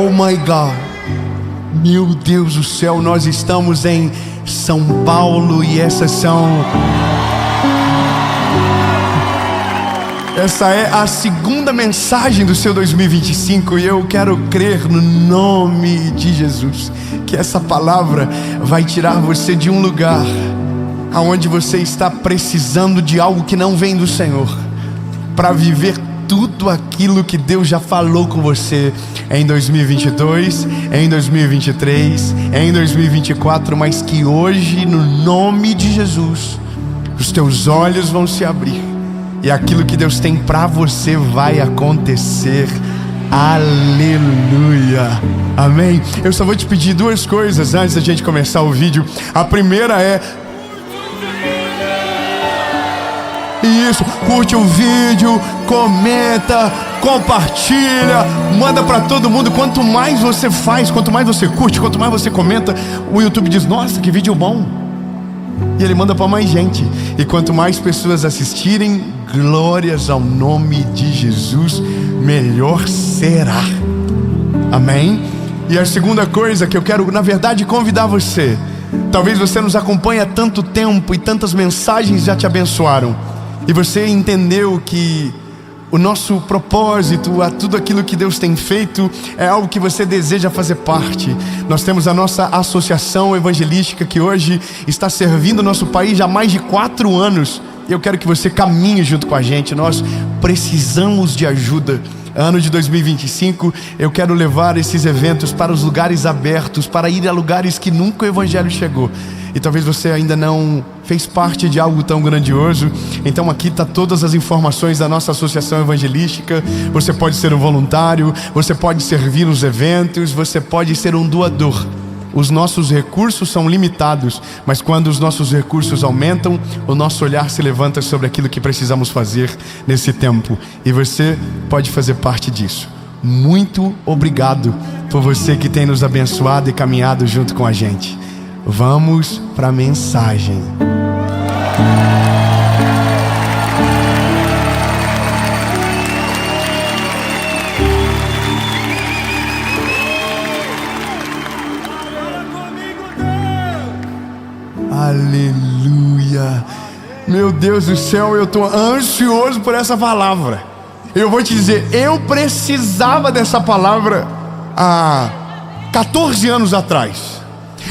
Oh my God. Meu Deus do céu, nós estamos em São Paulo e essa é a segunda mensagem do seu 2025 e eu quero crer no nome de Jesus que essa palavra vai tirar você de um lugar aonde você está precisando de algo que não vem do Senhor, para viver tudo aquilo que Deus já falou com você em 2022, em 2023, em 2024, mas que hoje, no nome de Jesus, os teus olhos vão se abrir e aquilo que Deus tem para você vai acontecer. Aleluia, amém. Eu só vou te pedir duas coisas antes da gente começar o vídeo. A primeira é: isso, curte o vídeo, comenta, compartilha, manda pra todo mundo. Quanto mais você faz, quanto mais você curte, quanto mais você comenta, o YouTube diz: nossa, que vídeo bom, e ele manda pra mais gente. E quanto mais pessoas assistirem, glórias ao nome de Jesus, melhor será. Amém? E a segunda coisa que eu quero, na verdade, convidar você. Talvez você nos acompanhe há tanto tempo e tantas mensagens já te abençoaram, e você entendeu que o nosso propósito, a tudo aquilo que Deus tem feito, é algo que você deseja fazer parte. Nós temos a nossa associação evangelística que hoje está servindo o nosso país já há mais de 4 anos. E eu quero que você caminhe junto com a gente. Nós precisamos de ajuda. Ano de 2025, eu quero levar esses eventos para os lugares abertos, para ir a lugares que nunca o Evangelho chegou. E talvez você ainda não fez parte de algo tão grandioso. Então aqui está todas as informações da nossa associação evangelística. Você pode ser um voluntário, você pode servir nos eventos, você pode ser um doador. Os nossos recursos são limitados, mas quando os nossos recursos aumentam, o nosso olhar se levanta sobre aquilo que precisamos fazer nesse tempo. E você pode fazer parte disso. Muito obrigado por você que tem nos abençoado e caminhado junto com a gente. Vamos para a mensagem. Aleluia. Meu Deus do céu, eu estou ansioso por essa palavra. Eu vou te dizer, eu precisava dessa palavra há 14 anos atrás.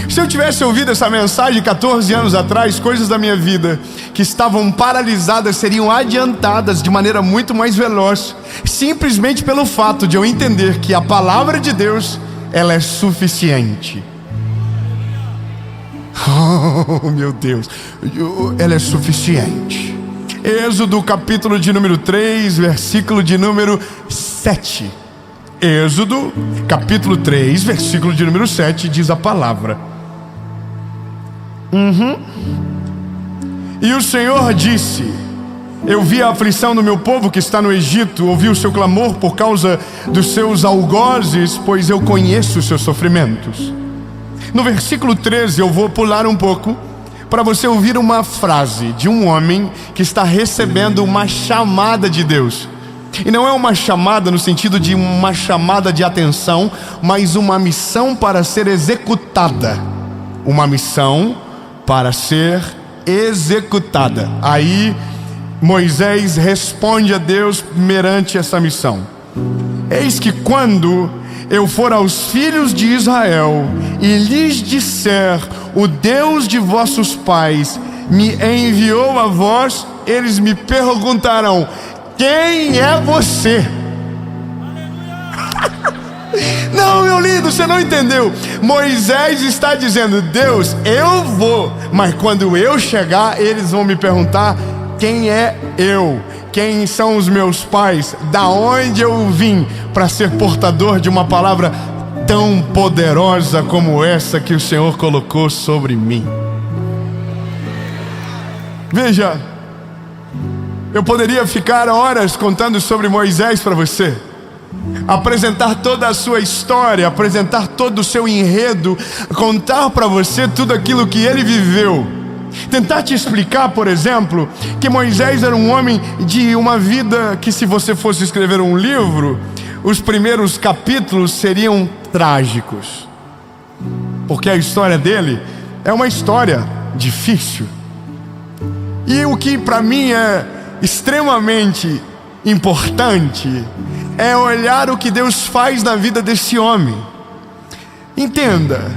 Se eu tivesse ouvido essa mensagem 14 anos atrás, coisas da minha vida que estavam paralisadas seriam adiantadas de maneira muito mais veloz, simplesmente pelo fato de eu entender que a palavra de Deus, ela é suficiente. Oh, meu Deus, ela é suficiente. Êxodo capítulo de número 3, versículo de número 7. Êxodo capítulo 3, versículo de número 7, diz a palavra: E o Senhor disse: eu vi a aflição do meu povo que está no Egito, ouvi o seu clamor por causa dos seus algozes, pois eu conheço os seus sofrimentos. No versículo 13 eu vou pular um pouco para você ouvir uma frase de um homem que está recebendo uma chamada de Deus. E não é uma chamada no sentido de uma chamada de atenção, mas uma missão para ser executada. Uma missão para ser executada. Aí Moisés responde a Deus perante essa missão: eis que quando eu for aos filhos de Israel e lhes disser: o Deus de vossos pais me enviou a vós, eles me perguntarão: quem é você? Não, meu lindo, você não entendeu. Moisés está dizendo: Deus, eu vou, mas quando eu chegar, eles vão me perguntar: quem é eu? Quem são os meus pais? Da onde eu vim para ser portador de uma palavra tão poderosa como essa que o Senhor colocou sobre mim? Veja, eu poderia ficar horas contando sobre Moisés para você, apresentar toda a sua história, apresentar todo o seu enredo, contar para você tudo aquilo que ele viveu, tentar te explicar, por exemplo, que Moisés era um homem de uma vida que, se você fosse escrever um livro, os primeiros capítulos seriam trágicos, porque a história dele é uma história difícil. E o que para mim é extremamente importante é olhar o que Deus faz na vida desse homem. Entenda,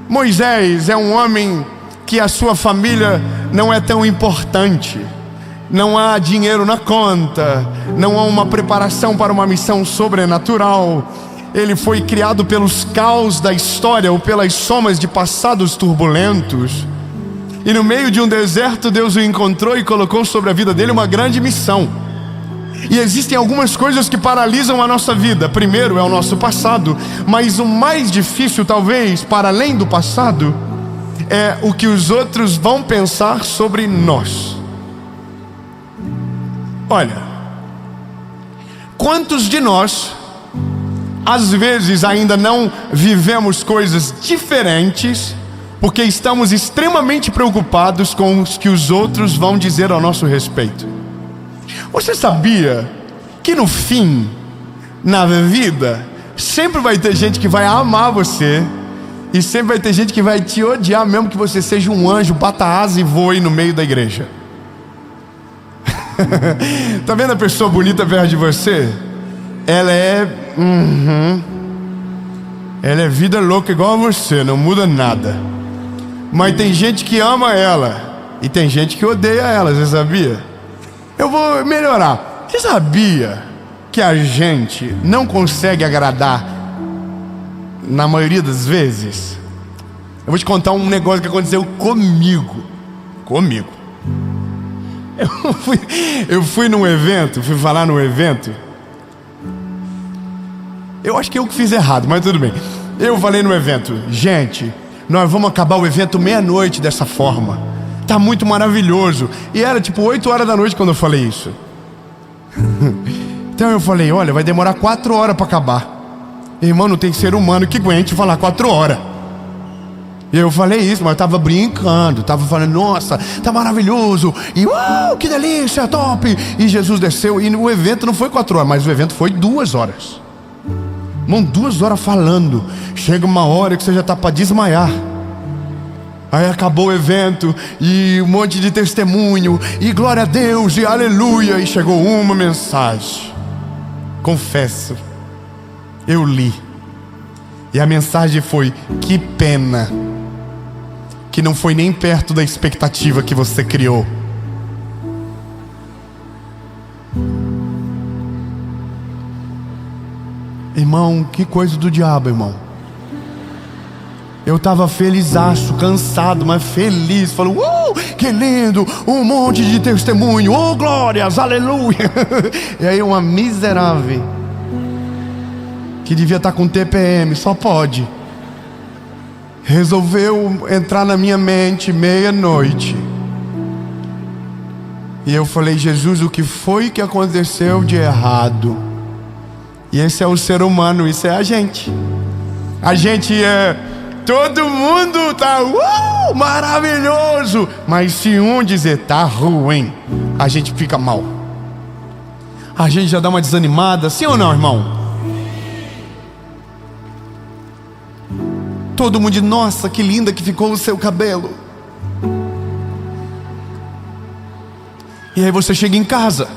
Moisés é um homem que a sua família não é tão importante. Não há dinheiro na conta, não há uma preparação para uma missão sobrenatural. Ele foi criado pelos caos da história ou pelas somas de passados turbulentos. E no meio de um deserto, Deus o encontrou e colocou sobre a vida dele uma grande missão. E existem algumas coisas que paralisam a nossa vida. Primeiro é o nosso passado, mas o mais difícil, talvez, para além do passado, é o que os outros vão pensar sobre nós. Olha, quantos de nós, às vezes, ainda não vivemos coisas diferentes, porque estamos extremamente preocupados com o que os outros vão dizer ao nosso respeito? Você sabia que no fim, na vida, sempre vai ter gente que vai amar você, e sempre vai ter gente que vai te odiar, mesmo que você seja um anjo, bata asa e voe no meio da igreja? Tá vendo a pessoa bonita perto de você? Ela é ela é vida louca igual a você, não muda nada. Mas tem gente que ama ela e tem gente que odeia ela, você sabia? Eu vou melhorar. Você sabia que a gente não consegue agradar na maioria das vezes? Eu vou te contar um negócio que aconteceu comigo. Eu fui num evento, fui falar num evento. Eu acho que eu que fiz errado, mas tudo bem. Eu falei no evento: gente, nós vamos acabar o evento meia-noite dessa forma. Tá muito maravilhoso. E era tipo 8 horas da noite quando eu falei isso. Então eu falei: olha, vai demorar 4 horas para acabar. Irmão, não tem ser humano que aguente falar 4 horas. E eu falei isso, mas eu tava brincando, tava falando: nossa, tá maravilhoso, e uau, que delícia, top. E Jesus desceu, e o evento não foi 4 horas, mas o evento foi 2 horas. Irmão, 2 horas falando. Chega uma hora que você já tá para desmaiar. Aí acabou o evento, e um monte de testemunho, e glória a Deus, e aleluia. E chegou uma mensagem. Confesso, eu li, e a mensagem foi: que pena que não foi nem perto da expectativa que você criou. Irmão, que coisa do diabo, irmão. Eu estava felizaço, cansado, mas feliz. Falou: que lindo, um monte de testemunho, oh glórias, aleluia. E aí uma miserável, que devia estar com TPM, só pode, resolveu entrar na minha mente meia-noite. E eu falei: Jesus, o que foi que aconteceu de errado? E esse é o ser humano, isso é a gente. A gente é... todo mundo tá maravilhoso, mas se um dizer tá ruim, a gente fica mal. A gente já dá uma desanimada, sim ou não, irmão? Todo mundo diz: nossa, que linda que ficou o seu cabelo. E aí você chega em casa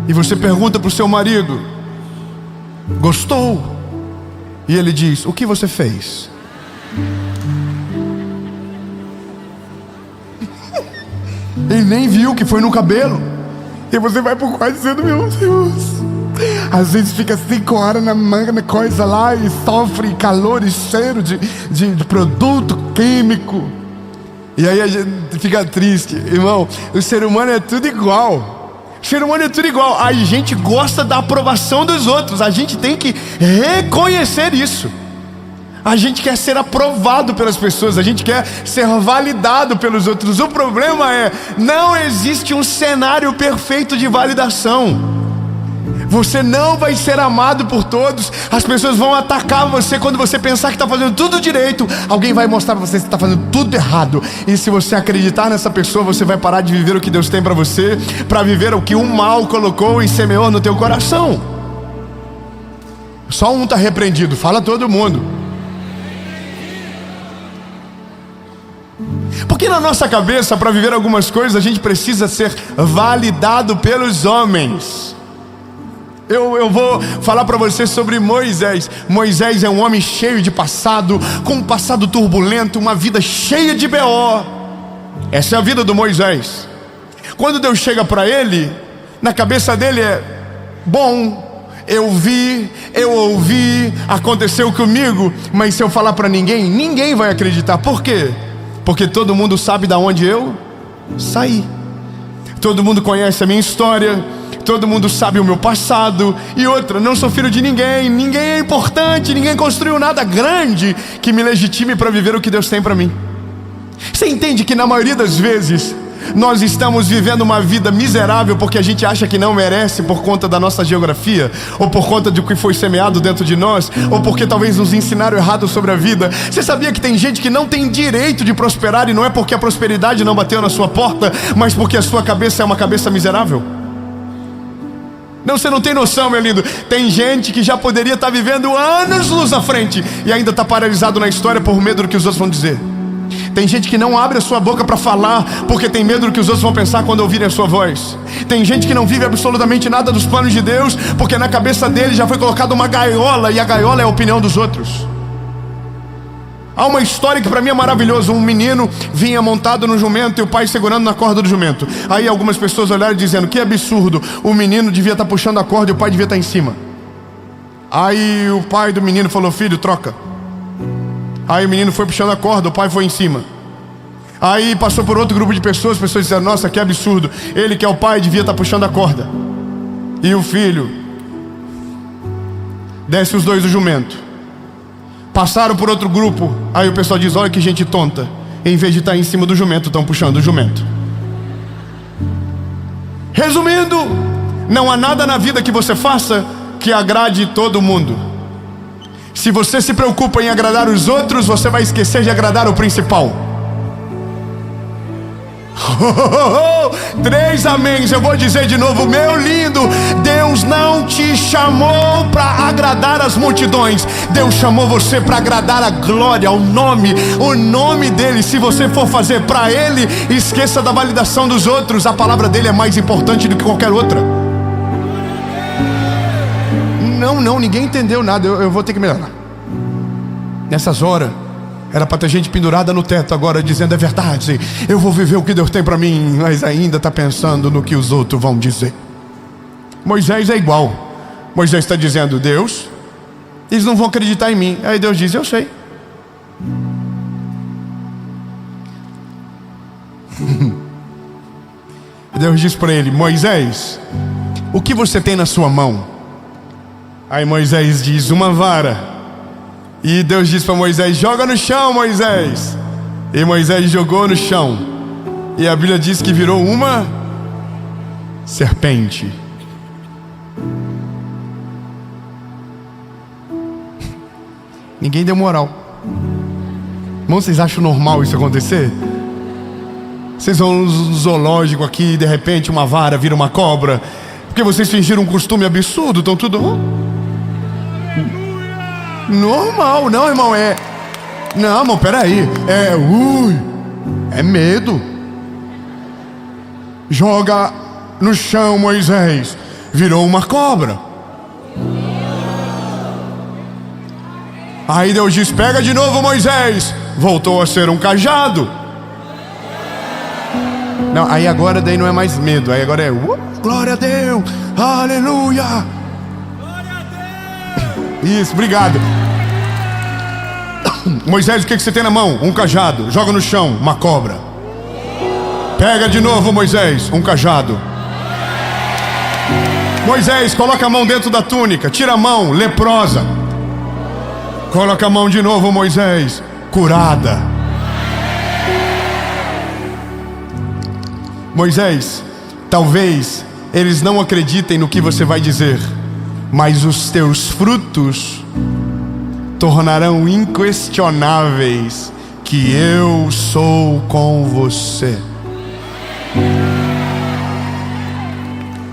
e você pergunta para o seu marido: gostou? E ele diz: o que você fez? Ele nem viu que foi no cabelo. E você vai pro quarto dizendo: meu Deus. Às vezes fica 5 horas na manga, na coisa lá, e sofre calor e cheiro de produto químico. E aí a gente fica triste. Irmão, o ser humano é tudo igual. O ser humano é tudo igual. A gente gosta da aprovação dos outros. A gente tem que reconhecer isso. A gente quer ser aprovado pelas pessoas. A gente quer ser validado pelos outros. O problema é: não existe um cenário perfeito de validação. Você não vai ser amado por todos. As pessoas vão atacar você quando você pensar que está fazendo tudo direito. Alguém vai mostrar para você que está fazendo tudo errado. E se você acreditar nessa pessoa, você vai parar de viver o que Deus tem para você, para viver o que o mal colocou e semeou no teu coração. Só um está repreendido, fala todo mundo. Porque na nossa cabeça, para viver algumas coisas, a gente precisa ser validado pelos homens. Eu vou falar para você sobre Moisés. Moisés é um homem cheio de passado, com um passado turbulento, uma vida cheia de BO. Essa é a vida do Moisés. Quando Deus chega para ele, na cabeça dele é: bom, eu vi, eu ouvi, aconteceu comigo, mas se eu falar para ninguém, ninguém vai acreditar. Por quê? Porque todo mundo sabe de onde eu saí. Todo mundo conhece a minha história. Todo mundo sabe o meu passado. E outra, não sou filho de ninguém. Ninguém é importante. Ninguém construiu nada grande que me legitime para viver o que Deus tem para mim. Você entende que na maioria das vezes nós estamos vivendo uma vida miserável porque a gente acha que não merece por conta da nossa geografia, ou por conta do que foi semeado dentro de nós, ou porque talvez nos ensinaram errado sobre a vida. Você sabia que tem gente que não tem direito de prosperar, e não é porque a prosperidade não bateu na sua porta, mas porque a sua cabeça é uma cabeça miserável? Não, você não tem noção, meu lindo. Tem gente que já poderia estar vivendo anos-luz à frente e ainda está paralisado na história por medo do que os outros vão dizer. Tem gente que não abre a sua boca para falar porque tem medo do que os outros vão pensar quando ouvirem a sua voz. Tem gente que não vive absolutamente nada dos planos de Deus porque na cabeça dele já foi colocada uma gaiola, e a gaiola é a opinião dos outros. Há uma história que para mim é maravilhosa. Um menino vinha montado no jumento e o pai segurando na corda do jumento. Aí algumas pessoas olharam dizendo: que absurdo, o menino devia estar puxando a corda e o pai devia estar em cima. Aí o pai do menino falou: filho, troca. Aí o menino foi puxando a corda, o pai foi em cima. Aí passou por outro grupo de pessoas disseram: nossa, que absurdo, ele que é o pai devia estar puxando a corda. E o filho desce os dois do jumento. Passaram por outro grupo. Aí o pessoal diz: olha que gente tonta, em vez de estar em cima do jumento, estão puxando o jumento. Resumindo, não há nada na vida que você faça que agrade todo mundo. Se você se preocupa em agradar os outros, você vai esquecer de agradar o principal. 3 améns. Eu vou dizer de novo, meu lindo: Deus não te chamou para agradar as multidões. Deus chamou você para agradar a glória, o nome dele. Se você for fazer para ele, esqueça da validação dos outros. A palavra dele é mais importante do que qualquer outra. Não, ninguém entendeu nada. Eu vou ter que melhorar. Nessas horas era para ter gente pendurada no teto agora dizendo: é verdade, eu vou viver o que Deus tem para mim, mas ainda está pensando no que os outros vão dizer. Moisés é igual. Moisés está dizendo: Deus, eles não vão acreditar em mim. Aí Deus diz: eu sei. Deus diz para ele: Moisés, o que você tem na sua mão? Aí Moisés diz: uma vara. E Deus diz para Moisés: joga no chão, Moisés. E Moisés jogou no chão. E a Bíblia diz que virou uma serpente. Ninguém deu moral. Irmão, vocês acham normal isso acontecer? Vocês vão no zoológico aqui e de repente uma vara vira uma cobra porque vocês fingiram um costume absurdo, estão tudo normal. Não, irmão, não, irmão, peraí. É medo. Joga no chão, Moisés. Virou uma cobra. Aí Deus diz: pega de novo, Moisés. Voltou a ser um cajado. Não, aí agora daí não é mais medo. Aí agora é glória a Deus, aleluia. Isso, obrigado. Moisés, o que você tem na mão? Um cajado. Joga no chão, uma cobra. Pega de novo, Moisés, um cajado. Moisés, coloca a mão dentro da túnica. Tira a mão, leprosa. Coloca a mão de novo, Moisés, curada. Moisés, talvez eles não acreditem no que você vai dizer, mas os teus frutos tornarão inquestionáveis que eu sou com você.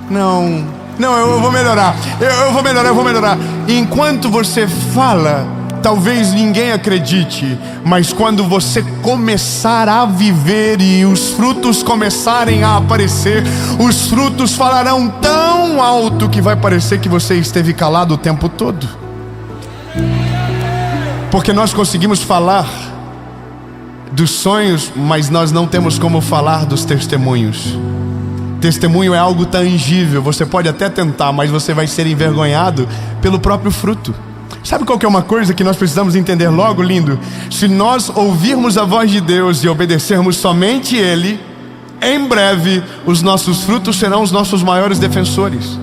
Não, eu vou melhorar. Eu vou melhorar. enquanto você fala, talvez ninguém acredite, mas quando você começar a viver e os frutos começarem a aparecer, os frutos falarão tão alto que vai parecer que você esteve calado o tempo todo. Porque nós conseguimos falar dos sonhos, mas nós não temos como falar dos testemunhos. Testemunho é algo tangível, você pode até tentar, mas você vai ser envergonhado pelo próprio fruto. Sabe qual que é uma coisa que nós precisamos entender logo, lindo? Se nós ouvirmos a voz de Deus e obedecermos somente Ele, em breve os nossos frutos serão os nossos maiores defensores.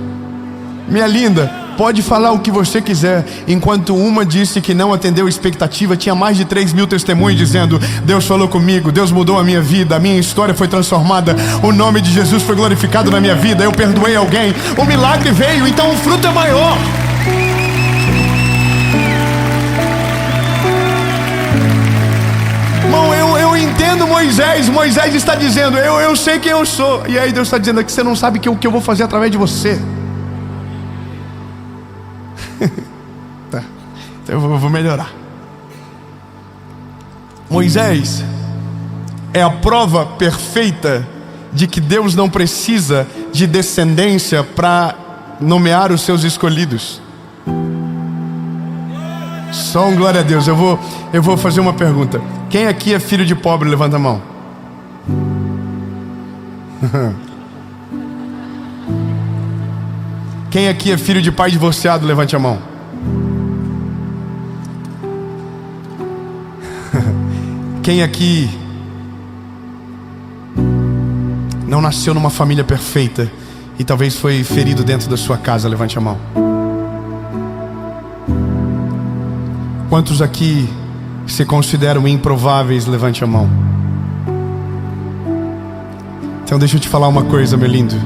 Minha linda, pode falar o que você quiser. Enquanto uma disse que não atendeu a expectativa, tinha mais de 3.000 testemunhos dizendo: Deus falou comigo, Deus mudou a minha vida, a minha história foi transformada, o nome de Jesus foi glorificado na minha vida, eu perdoei alguém, o milagre veio, então o fruto é maior. Irmão, eu entendo Moisés está dizendo, eu sei quem eu sou. E aí Deus está dizendo que você não sabe o que eu vou fazer através de você. Tá, então eu vou melhorar. Moisés é a prova perfeita de que Deus não precisa de descendência para nomear os seus escolhidos. Só um glória a Deus. Eu vou fazer uma pergunta. Quem aqui é filho de pobre? Levanta a mão. Quem aqui é filho de pai divorciado? Levante a mão. Quem aqui não nasceu numa família perfeita e talvez foi ferido dentro da sua casa? Levante a mão. Quantos aqui se consideram improváveis? Levante a mão. Então deixa eu te falar uma coisa, meu lindo.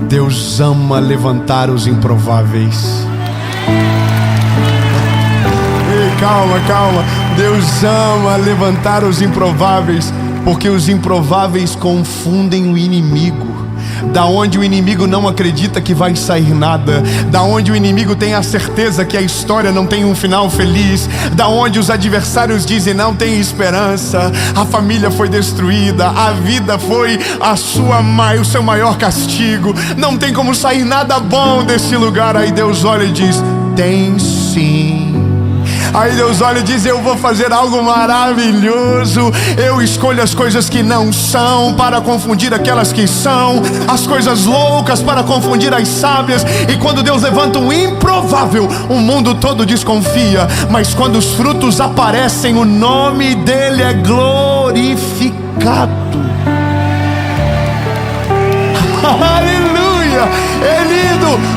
Deus ama levantar os improváveis. Ei, calma. Deus ama levantar os improváveis, porque os improváveis confundem o inimigo. Da onde o inimigo não acredita que vai sair nada, da onde o inimigo tem a certeza que a história não tem um final feliz, da onde os adversários dizem não tem esperança, a família foi destruída, a vida foi o seu maior castigo, não tem como sair nada bom desse lugar. Aí Deus olha e diz: tem sim. Aí Deus olha e diz: eu vou fazer algo maravilhoso. Eu escolho as coisas que não são para confundir aquelas que são, as coisas loucas para confundir as sábias. E quando Deus levanta o improvável, o mundo todo desconfia, mas quando os frutos aparecem, o nome dele é glorificado. Aleluia! É lindo.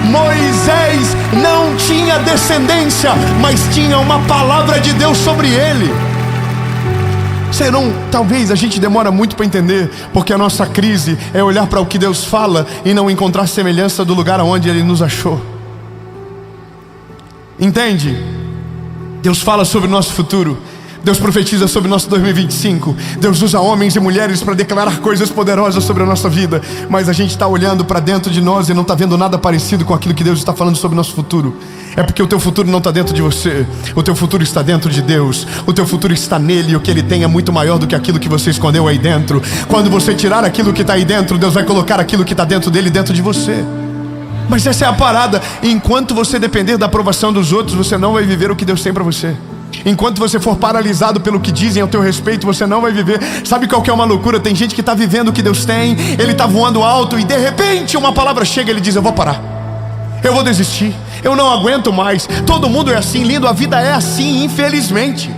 Moisés não tinha descendência, mas tinha uma palavra de Deus sobre ele. Talvez a gente demora muito para entender, porque a nossa crise é olhar para o que Deus fala e não encontrar semelhança do lugar onde Ele nos achou. Entende? Deus fala sobre o nosso futuro, Deus profetiza sobre o nosso 2025. Deus usa homens e mulheres para declarar coisas poderosas sobre a nossa vida, mas a gente está olhando para dentro de nós e não está vendo nada parecido com aquilo que Deus está falando sobre o nosso futuro. É porque o teu futuro não está dentro de você, o teu futuro está dentro de Deus. O teu futuro está nele, e o que Ele tem é muito maior do que aquilo que você escondeu aí dentro. Quando você tirar aquilo que está aí dentro, Deus vai colocar aquilo que está dentro dele dentro de você. Mas essa é a parada: enquanto você depender da aprovação dos outros, você não vai viver o que Deus tem para você. Enquanto você for paralisado pelo que dizem ao teu respeito, você não vai viver. Sabe qual que é uma loucura? Tem gente que está vivendo o que Deus tem, ele está voando alto e de repente uma palavra chega e ele diz: eu vou parar, eu vou desistir, eu não aguento mais. Todo mundo é assim, lindo, a vida é assim, infelizmente.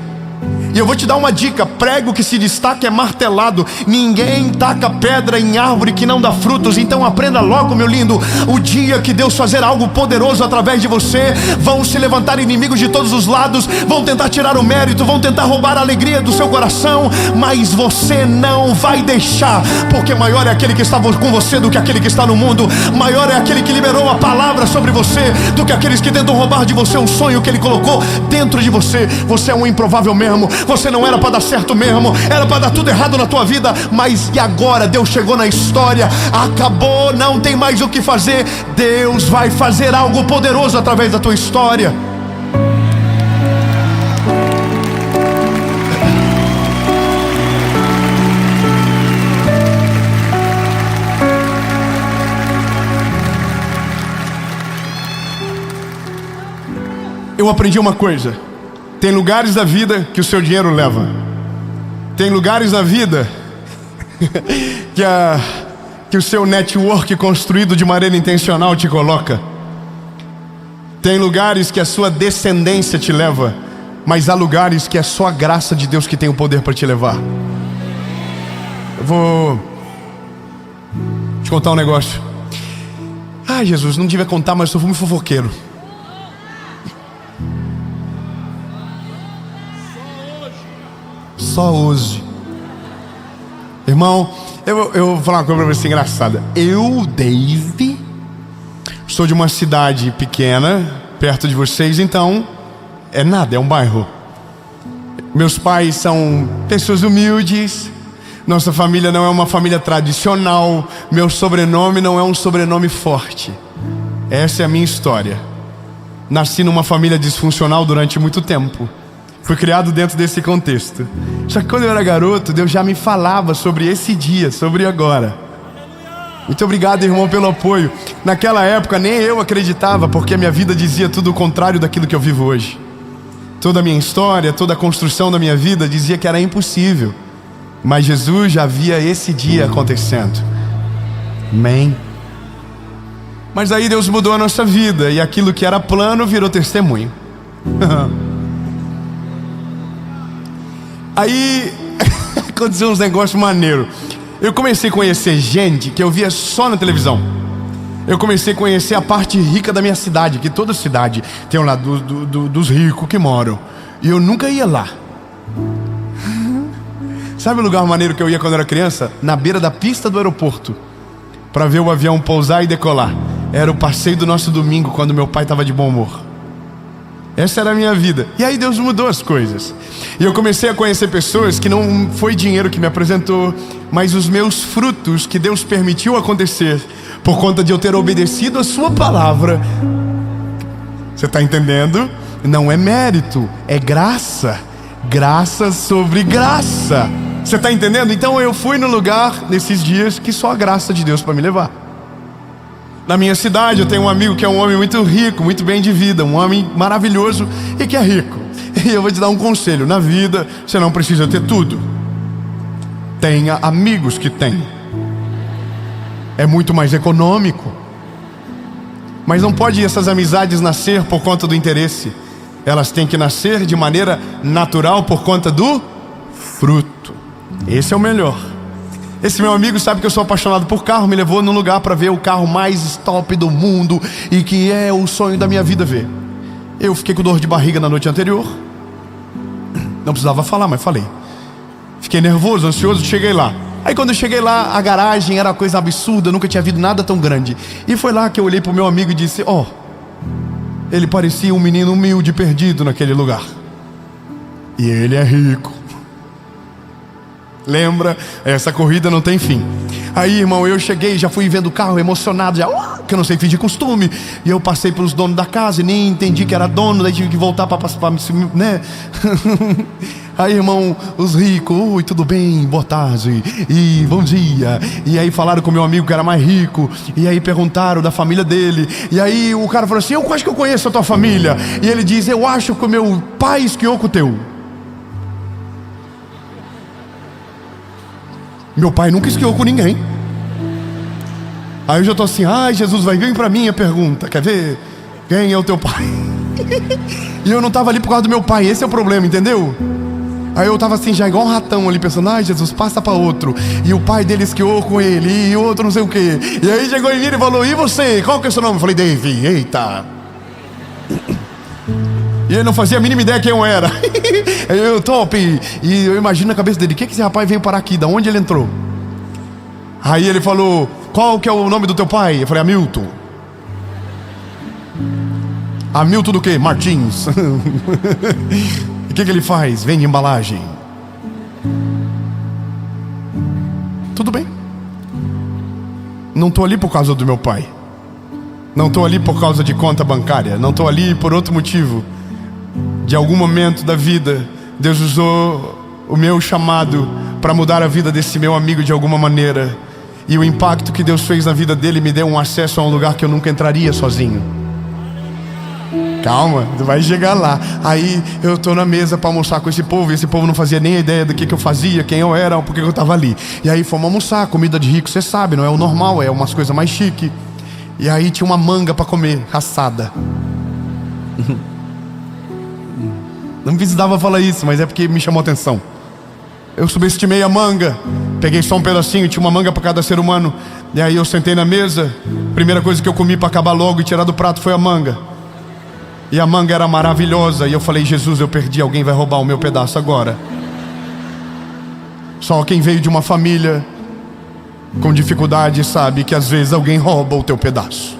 E eu vou te dar uma dica: prego que se destaca é martelado. Ninguém taca pedra em árvore que não dá frutos. Então aprenda logo, meu lindo. O dia que Deus fazer algo poderoso através de você, vão se levantar inimigos de todos os lados, vão tentar tirar o mérito, vão tentar roubar a alegria do seu coração, mas você não vai deixar, porque maior é aquele que está com você do que aquele que está no mundo. Maior é aquele que liberou a palavra sobre você do que aqueles que tentam roubar de você um sonho que Ele colocou dentro de você. Você é um improvável mesmo. Você não era para dar certo certo mesmo, era para dar tudo errado na tua vida, mas e agora? Deus chegou na história, acabou, não tem mais o que fazer. Deus vai fazer algo poderoso através da tua história. Eu aprendi uma coisa: tem lugares da vida que o seu dinheiro leva. Tem lugares na vida que o seu network construído de maneira intencional te coloca. Tem lugares que a sua descendência te leva, mas há lugares que é só a graça de Deus que tem o poder para te levar. Eu vou te contar um negócio. Ai, Jesus, não devia contar, mas eu sou muito fofoqueiro. Só hoje. Irmão, eu vou falar uma coisa pra você engraçada. Eu, Dave, sou de uma cidade pequena, perto de vocês, então é nada, é um bairro. Meus pais são pessoas humildes. Nossa família não é uma família tradicional. Meu sobrenome não é um sobrenome forte. Essa é a minha história. Nasci numa família disfuncional durante muito tempo. Fui criado dentro desse contexto. Só que quando eu era garoto, Deus já me falava sobre esse dia, sobre agora. Muito obrigado, irmão, pelo apoio. Naquela época nem eu acreditava, porque a minha vida dizia tudo o contrário daquilo que eu vivo hoje. Toda a minha história, toda a construção da minha vida dizia que era impossível. Mas Jesus já via esse dia acontecendo. Amém. Mas aí Deus mudou a nossa vida, e aquilo que era plano virou testemunho. Aí aconteceu uns negócios maneiros. Eu comecei a conhecer gente que eu via só na televisão. Eu comecei a conhecer a parte rica da minha cidade, que toda cidade tem um lado dos ricos que moram. E eu nunca ia lá. Sabe o lugar maneiro que eu ia quando eu era criança? Na beira da pista do aeroporto, para ver o avião pousar e decolar. Era o passeio do nosso domingo, quando meu pai estava de bom humor. Essa era a minha vida. E aí Deus mudou as coisas. E eu comecei a conhecer pessoas que não foi dinheiro que me apresentou, mas os meus frutos que Deus permitiu acontecer, por conta de eu ter obedecido a sua palavra. Você está entendendo? Não é mérito, é graça. Graça sobre graça. Você está entendendo? Então eu fui no lugar nesses dias que só a graça de Deus para me levar. Na minha cidade eu tenho um amigo que é um homem muito rico, muito bem de vida, um homem maravilhoso e que é rico. E eu vou te dar um conselho: na vida você não precisa ter tudo. Tenha amigos que têm. É muito mais econômico. Mas não pode essas amizades nascer por conta do interesse. Elas têm que nascer de maneira natural por conta do fruto. Esse é o melhor. Esse meu amigo sabe que eu sou apaixonado por carro, me levou num lugar para ver o carro mais top do mundo e que é o sonho da minha vida ver. Eu fiquei com dor de barriga na noite anterior. Não precisava falar, mas falei. Fiquei nervoso, ansioso, cheguei lá. Aí quando eu cheguei lá, a garagem era uma coisa absurda, eu nunca tinha visto nada tão grande. E foi lá que eu olhei pro meu amigo e disse: ó, ele parecia um menino humilde, perdido naquele lugar. E ele é rico. Lembra? Essa corrida não tem fim. Aí, irmão, eu cheguei, já fui vendo o carro emocionado, já, que eu não sei fingir costume. E eu passei pelos donos da casa e nem entendi que era dono, daí tive que voltar para né? Aí, irmão, os ricos: oi, tudo bem? Boa tarde. E bom dia. E aí falaram com o meu amigo que era mais rico. E aí perguntaram da família dele. E aí o cara falou assim: eu acho que eu conheço a tua família. E ele diz: eu acho que o meu pai esquiou com o teu. Meu pai nunca esquiou com ninguém. Aí eu já tô assim: ai, Jesus, vai vir pra mim a pergunta. Quer ver? Quem é o teu pai? E eu não tava ali por causa do meu pai. Esse é o problema, entendeu? Aí eu tava assim, já igual um ratão ali, pensando: ai, Jesus, passa pra outro. E o pai dele esquiou com ele, e outro não sei o quê. E aí chegou em mim e falou: e você? Qual que é o seu nome? Eu falei: Dave. Eita. E ele não fazia a mínima ideia quem eu era. Eu, top. E eu imagino na cabeça dele: o que esse rapaz veio parar aqui? Da onde ele entrou? Aí ele falou: qual que é o nome do teu pai? Eu falei: Hamilton. Hamilton do quê? Martins. O que ele faz? Vende embalagem. tudo bem. Não estou ali por causa do meu pai. Não estou ali por causa de conta bancária. Não estou ali por outro motivo. De algum momento da vida, Deus usou o meu chamado para mudar a vida desse meu amigo de alguma maneira. E o impacto que Deus fez na vida dele me deu um acesso a um lugar que eu nunca entraria sozinho. Calma, tu vai chegar lá. Aí eu tô na mesa para almoçar com esse povo. E esse povo não fazia nem ideia do que eu fazia, quem eu era, por que eu tava ali. E aí fomos almoçar, comida de rico, você sabe, não é o normal, é umas coisas mais chique. E aí tinha uma manga para comer, assada. Não precisava falar isso, mas é porque me chamou a atenção. Eu subestimei a manga. Peguei só um pedacinho, tinha uma manga para cada ser humano. E aí eu sentei na mesa. Primeira coisa que eu comi para acabar logo e tirar do prato foi a manga. E a manga era maravilhosa. E eu falei, Jesus, eu perdi, alguém vai roubar o meu pedaço agora. Só quem veio de uma família com dificuldade sabe que às vezes alguém rouba o teu pedaço.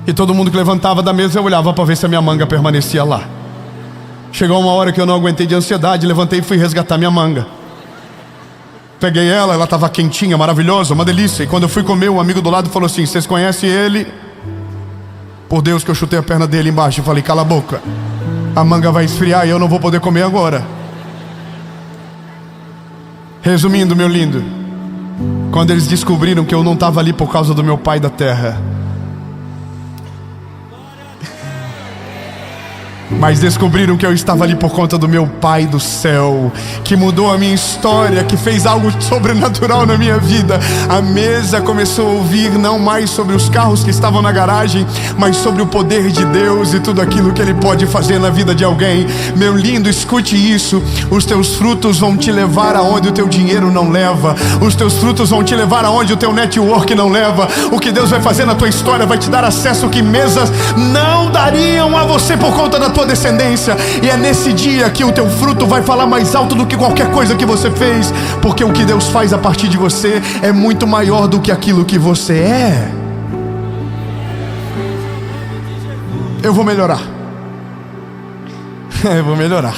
E todo mundo que levantava da mesa eu olhava para ver se a minha manga permanecia lá. Chegou uma hora que eu não aguentei de ansiedade, levantei e fui resgatar minha manga. Peguei ela estava quentinha, maravilhosa, uma delícia. E quando eu fui comer, um amigo do lado falou assim, vocês conhecem ele? Por Deus que eu chutei a perna dele embaixo e falei, cala a boca. A manga vai esfriar e eu não vou poder comer agora. Resumindo, meu lindo, quando eles descobriram que eu não estava ali por causa do meu pai da terra, mas descobriram que eu estava ali por conta do meu Pai do céu, que mudou a minha história, que fez algo sobrenatural na minha vida. A mesa começou a ouvir não mais sobre os carros que estavam na garagem, mas sobre o poder de Deus e tudo aquilo que Ele pode fazer na vida de alguém. Meu lindo, escute isso. Os teus frutos vão te levar aonde o teu dinheiro não leva. Os teus frutos vão te levar aonde o teu network não leva. O que Deus vai fazer na tua história vai te dar acesso que mesas não dariam a você por conta da tua descendência. E é nesse dia que o teu fruto vai falar mais alto do que qualquer coisa que você fez, porque o que Deus faz a partir de você é muito maior do que aquilo que você é. Eu vou melhorar. Eu vou melhorar.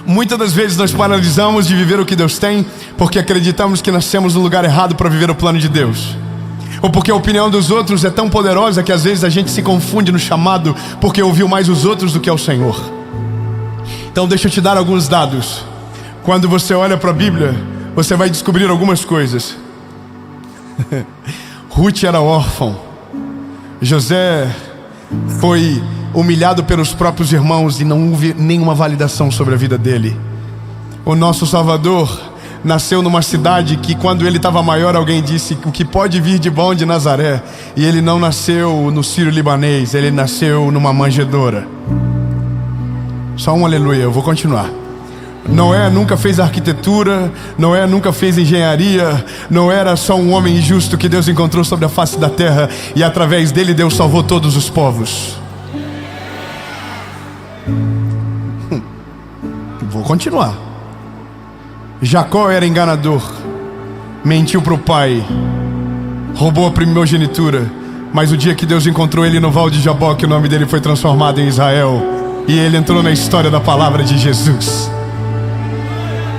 Muitas das vezes nós paralisamos de viver o que Deus tem porque acreditamos que nascemos no lugar errado para viver o plano de Deus. Ou porque a opinião dos outros é tão poderosa que às vezes a gente se confunde no chamado porque ouviu mais os outros do que ao Senhor. Então deixa eu te dar alguns dados. Quando você olha para a Bíblia, você vai descobrir algumas coisas. Ruth era órfã. José foi humilhado pelos próprios irmãos e não houve nenhuma validação sobre a vida dele. O nosso Salvador nasceu numa cidade que quando ele estava maior alguém disse o que pode vir de bom de Nazaré. E ele não nasceu no Sírio-Libanês, ele nasceu numa manjedoura. Só um aleluia, eu vou continuar. Noé nunca fez arquitetura, Noé nunca fez engenharia. Noé era só um homem justo que Deus encontrou sobre a face da terra, e através dele Deus salvou todos os povos. Vou continuar. Jacó era enganador, mentiu para o pai, roubou a primogenitura. Mas o dia que Deus encontrou ele no Val de Jaboque, o nome dele foi transformado em Israel, e ele entrou na história da palavra de Jesus.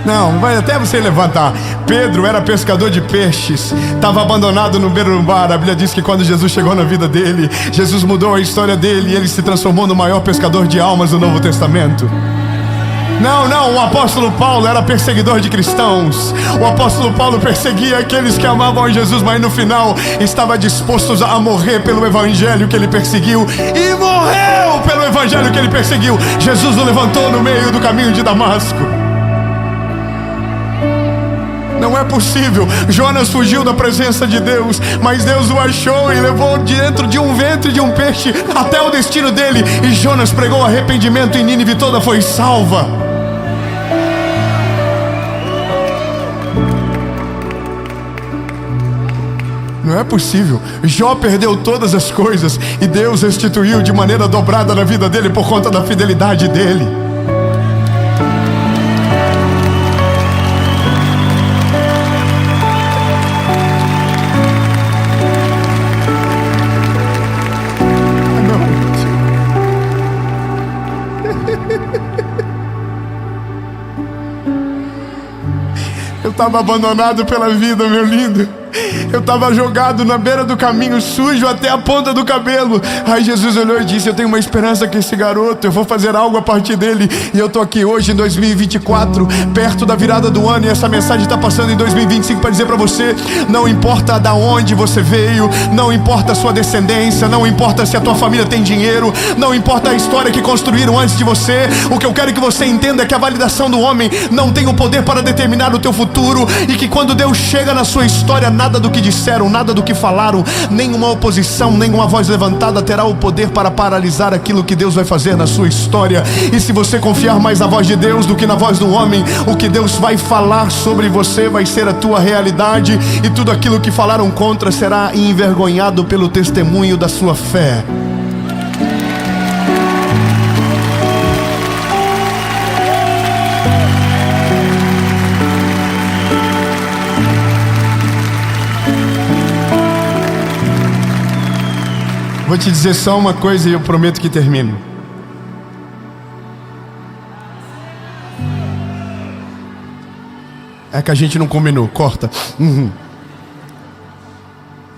Não, vai até você levantar. Pedro era pescador de peixes, estava abandonado no beiro do mar. A Bíblia diz que quando Jesus chegou na vida dele, Jesus mudou a história dele e ele se transformou no maior pescador de almas do Novo Testamento. Não, o apóstolo Paulo era perseguidor de cristãos. O apóstolo Paulo perseguia aqueles que amavam a Jesus, mas no final estava disposto a morrer pelo evangelho que ele perseguiu. E morreu pelo evangelho que ele perseguiu. Jesus o levantou no meio do caminho de Damasco. Não é possível. Jonas fugiu da presença de Deus, mas Deus o achou e levou dentro de um ventre de um peixe até o destino dele. E Jonas pregou arrependimento e Nínive toda foi salva. Não é possível. Jó perdeu todas as coisas e Deus restituiu de maneira dobrada na vida dele por conta da fidelidade dele. Eu estava abandonado pela vida, meu lindo. Eu estava jogado na beira do caminho, sujo até a ponta do cabelo. Aí Jesus olhou e disse: eu tenho uma esperança com esse garoto, eu vou fazer algo a partir dele. E eu estou aqui hoje em 2024, perto da virada do ano, e essa mensagem está passando em 2025 para dizer para você: não importa da onde você veio, não importa a sua descendência, não importa se a tua família tem dinheiro, não importa a história que construíram antes de você. O que eu quero que você entenda é que a validação do homem não tem o poder para determinar o teu futuro, e que quando Deus chega na sua história, nada do que disseram, nada do que falaram, nenhuma oposição, nenhuma voz levantada terá o poder para paralisar aquilo que Deus vai fazer na sua história. E se você confiar mais na voz de Deus do que na voz do homem, o que Deus vai falar sobre você vai ser a tua realidade, e tudo aquilo que falaram contra será envergonhado pelo testemunho da sua fé. Vou te dizer só uma coisa e eu prometo que termino. É que a gente não combinou, corta.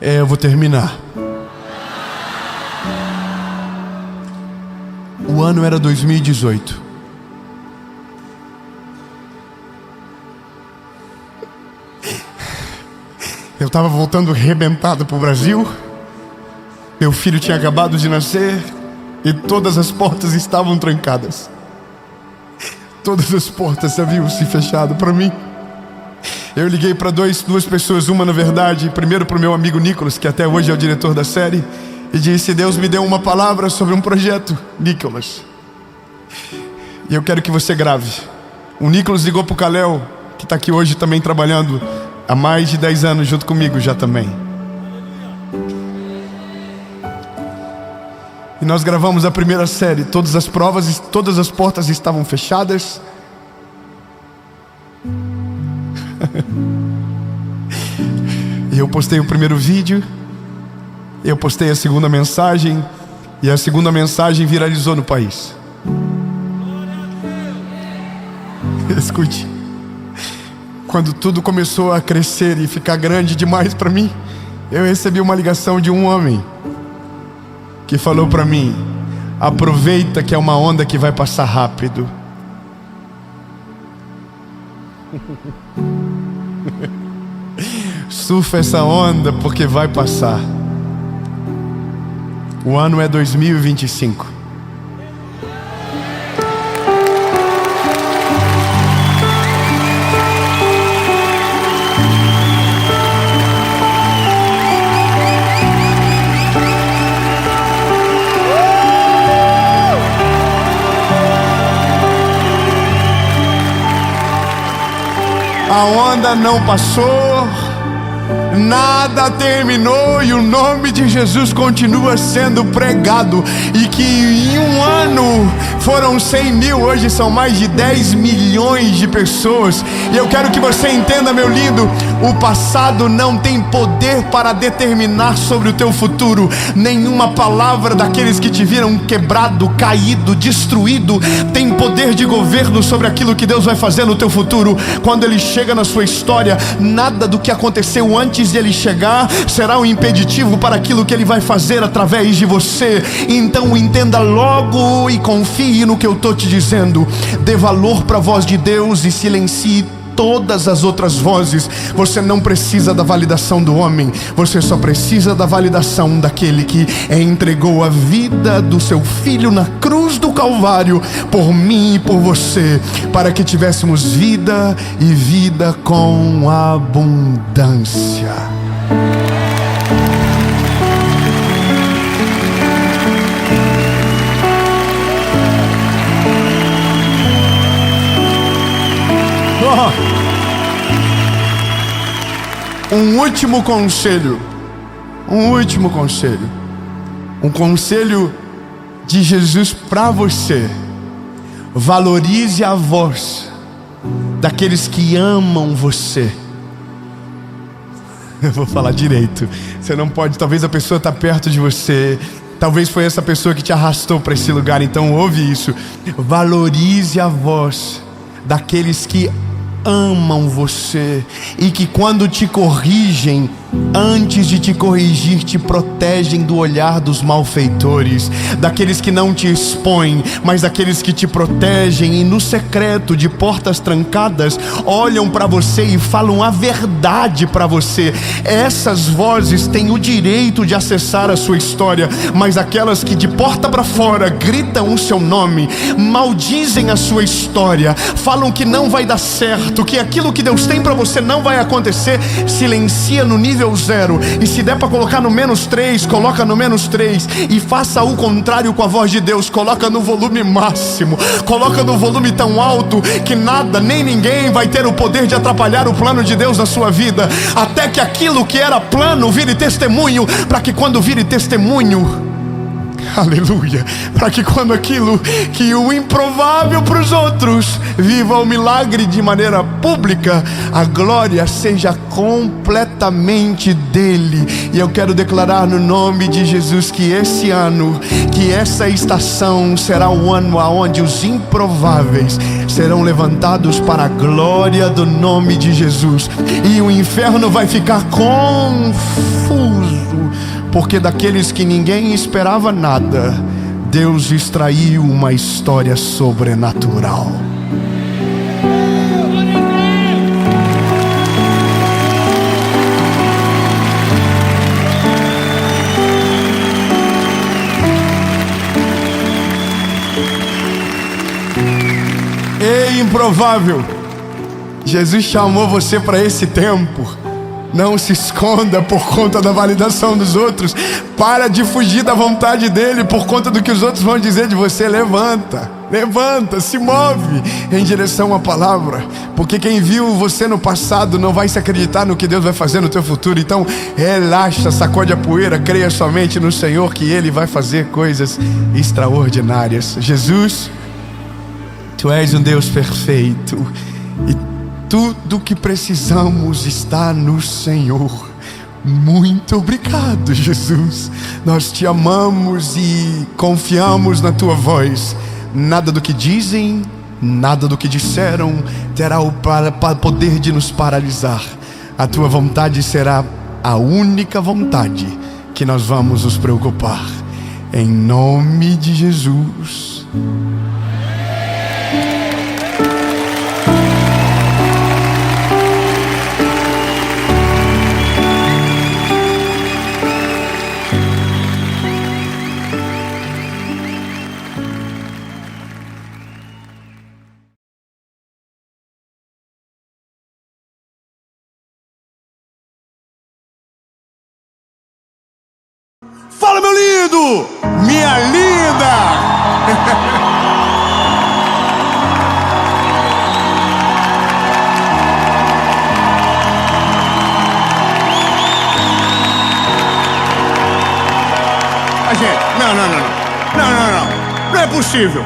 Eu vou terminar. O ano era 2018. Eu estava voltando arrebentado para o Brasil. Meu filho tinha acabado de nascer e todas as portas estavam trancadas. Todas as portas haviam se fechado para mim. Eu liguei para duas pessoas, uma na verdade, primeiro para o meu amigo Nicolas, que até hoje é o diretor da série, e disse: Deus me deu uma palavra sobre um projeto, Nicolas, e eu quero que você grave. O Nicolas ligou para o Kalel, que está aqui hoje também trabalhando há mais de 10 anos junto comigo já também. E nós gravamos a primeira série. Todas as provas, todas as portas estavam fechadas. E eu postei o primeiro vídeo, eu postei a segunda mensagem, e a segunda mensagem viralizou no país. Escute, quando tudo começou a crescer e ficar grande demais para mim, eu recebi uma ligação de um homem que falou para mim: aproveita que é uma onda que vai passar rápido. Surfa essa onda porque vai passar. O ano é 2025. A onda não passou, nada terminou, e o nome de Jesus continua sendo pregado. E que em um ano foram 100 mil, hoje são mais de 10 milhões de pessoas. E eu quero que você entenda, meu lindo, o passado não tem poder para determinar sobre o teu futuro. Nenhuma palavra daqueles que te viram quebrado, caído, destruído tem poder de governo sobre aquilo que Deus vai fazer no teu futuro. Quando Ele chega na sua história, nada do que aconteceu antes de Ele chegar será um impeditivo para aquilo que Ele vai fazer através de você. Então entenda logo e confie no que eu estou te dizendo. Dê valor para a voz de Deus e silencie todas as outras vozes. Você não precisa da validação do homem, você só precisa da validação daquele que entregou a vida do seu filho na cruz do Calvário por mim e por você, para que tivéssemos vida e vida com abundância. Um último conselho, um conselho de Jesus para você: valorize a voz daqueles que amam você. Eu vou falar direito, você não pode, talvez a pessoa está perto de você, talvez foi essa pessoa que te arrastou para esse lugar, então ouve isso. Valorize a voz daqueles que amam você e que quando te corrigem, antes de te corrigir, te protegem do olhar dos malfeitores, daqueles que não te expõem, mas daqueles que te protegem e no secreto, de portas trancadas, olham para você e falam a verdade para você. Essas vozes têm o direito de acessar a sua história, mas aquelas que de porta para fora gritam o seu nome, maldizem a sua história, falam que não vai dar certo, que aquilo que Deus tem para você não vai acontecer, silencia no nível 0, e se der para colocar no -3, coloca no -3, e faça o contrário com a voz de Deus, coloca no volume máximo, coloca no volume tão alto que nada nem ninguém vai ter o poder de atrapalhar o plano de Deus na sua vida, até que aquilo que era plano vire testemunho, para que quando vire testemunho, aleluia, para que quando aquilo que o improvável para os outros viva o milagre de maneira pública, a glória seja completamente dele. E eu quero declarar no nome de Jesus que esse ano, que essa estação será o ano onde os improváveis serão levantados para a glória do nome de Jesus, e o inferno vai ficar confuso, porque daqueles que ninguém esperava nada, Deus extraiu uma história sobrenatural. Ei, improvável, Jesus chamou você para esse tempo. Não se esconda por conta da validação dos outros. Para de fugir da vontade dele por conta do que os outros vão dizer de você. Levanta, levanta, se move em direção à palavra, porque quem viu você no passado não vai se acreditar no que Deus vai fazer no teu futuro. Então relaxa, sacode a poeira, creia somente no Senhor, que Ele vai fazer coisas extraordinárias. Jesus, Tu és um Deus perfeito, e tudo que precisamos está no Senhor. Muito obrigado, Jesus. Nós te amamos e confiamos na tua voz. Nada do que dizem, nada do que disseram terá o poder de nos paralisar. A tua vontade será a única vontade que nós vamos nos preocupar. Em nome de Jesus. Fala, meu lindo! Minha linda! A gente, não é possível.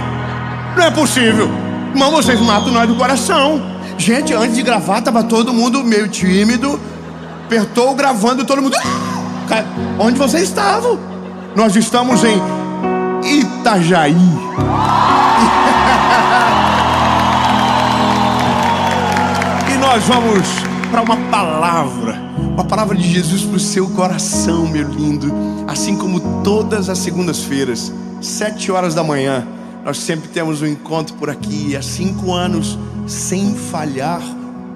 Não é possível. Irmão, vocês matam nós do coração. Gente, antes de gravar, tava todo mundo meio tímido. Apertou gravando, todo mundo... Onde vocês estavam? Nós estamos em Itajaí. E nós vamos para uma palavra de Jesus para o seu coração, meu lindo. Assim como todas as segundas-feiras, 7 horas da manhã, nós sempre temos um encontro por aqui. Há 5 anos, sem falhar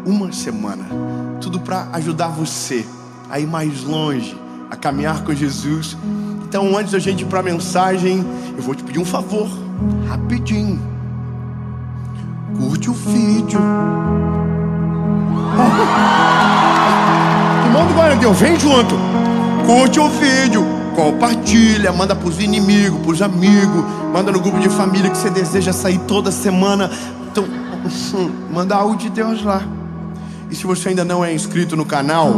uma semana. Tudo para ajudar você a ir mais longe, a caminhar com Jesus. Então, antes da gente ir para a mensagem, eu vou te pedir um favor, rapidinho. Curte o vídeo. Irmão do glória a Deus, vem junto. Curte o vídeo, compartilha, manda para os inimigos, para os amigos, manda no grupo de família que você deseja sair toda semana. Então, manda algo de Deus lá. E se você ainda não é inscrito no canal,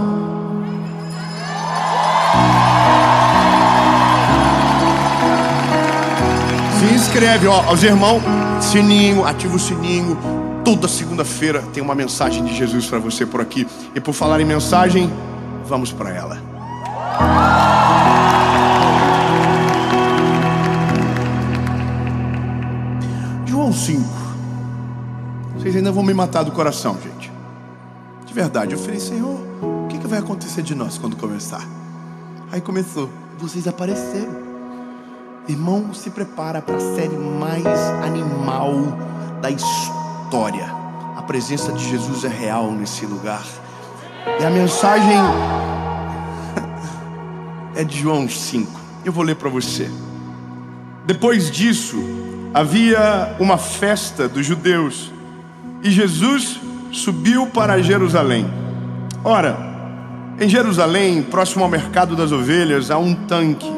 se inscreve, ó, os irmãos, sininho, ativa o sininho. Toda segunda-feira tem uma mensagem de Jesus para você por aqui. E por falar em mensagem, vamos para ela. João 5. Vocês ainda vão me matar do coração, gente. De verdade, eu falei, Senhor, o que vai acontecer de nós quando começar? Aí começou, vocês apareceram. Irmão, se prepara para a série mais animal da história. A presença de Jesus é real nesse lugar. E a mensagem é de João 5. Eu vou ler para você. Depois disso, havia uma festa dos judeus e Jesus subiu para Jerusalém. Ora, em Jerusalém, próximo ao mercado das ovelhas, há um tanque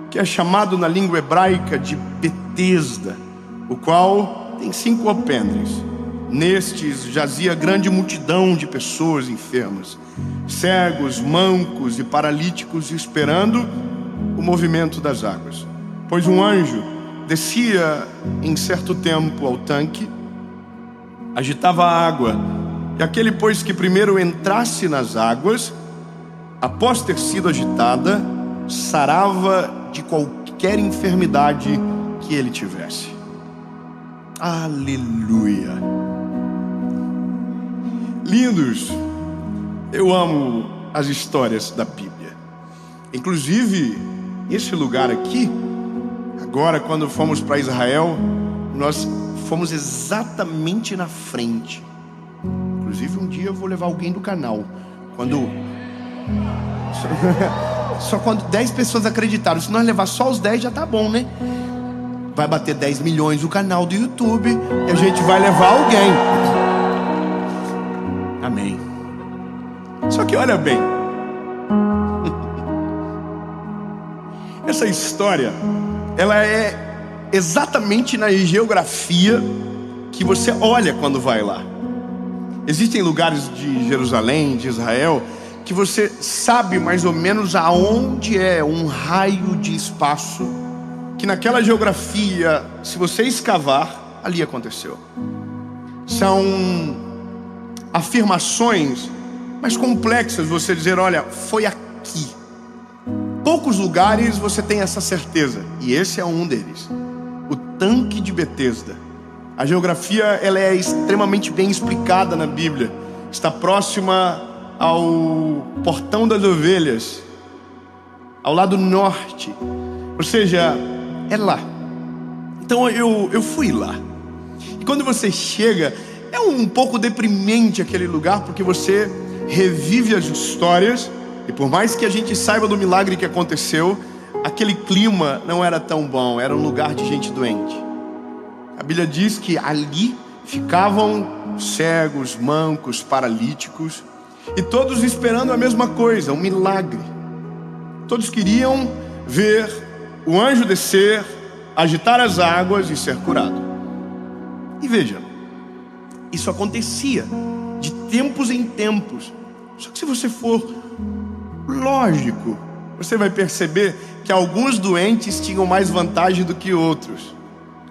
que é chamado na língua hebraica de Betesda, o qual tem 5 alpendres. Nestes jazia grande multidão de pessoas enfermas, cegos, mancos e paralíticos, esperando o movimento das águas. Pois um anjo descia em certo tempo ao tanque, agitava a água, e aquele, pois, que primeiro entrasse nas águas, após ter sido agitada, sarava de qualquer enfermidade que ele tivesse. Aleluia! Lindos, eu amo as histórias da Bíblia. Inclusive, esse lugar aqui, agora quando fomos para Israel, nós fomos exatamente na frente. Inclusive um dia eu vou levar alguém do canal. Só quando 10 pessoas acreditaram. Se nós levar só os 10 já tá bom, né? Vai bater 10 milhões o canal do YouTube e a gente vai levar alguém. Amém. Só que olha bem, essa história, ela é exatamente na geografia que você olha quando vai lá. Existem lugares de Jerusalém, de Israel, que você sabe mais ou menos aonde é um raio de espaço, que naquela geografia, se você escavar, ali aconteceu. São afirmações mais complexas, você dizer, olha, foi aqui. Poucos lugares você tem essa certeza, e esse é um deles. O tanque de Betesda. A geografia, ela é extremamente bem explicada na Bíblia. Está próxima ao portão das ovelhas, ao lado norte. Ou seja, é lá. Então eu fui lá. E quando você chega, é um pouco deprimente aquele lugar, porque você revive as histórias. E por mais que a gente saiba do milagre que aconteceu, aquele clima não era tão bom. Era um lugar de gente doente. A Bíblia diz que ali ficavam cegos, mancos, paralíticos, e todos esperando a mesma coisa, um milagre. Todos queriam ver o anjo descer, agitar as águas e ser curado. E veja, isso acontecia de tempos em tempos. Só que se você for lógico, você vai perceber que alguns doentes tinham mais vantagem do que outros.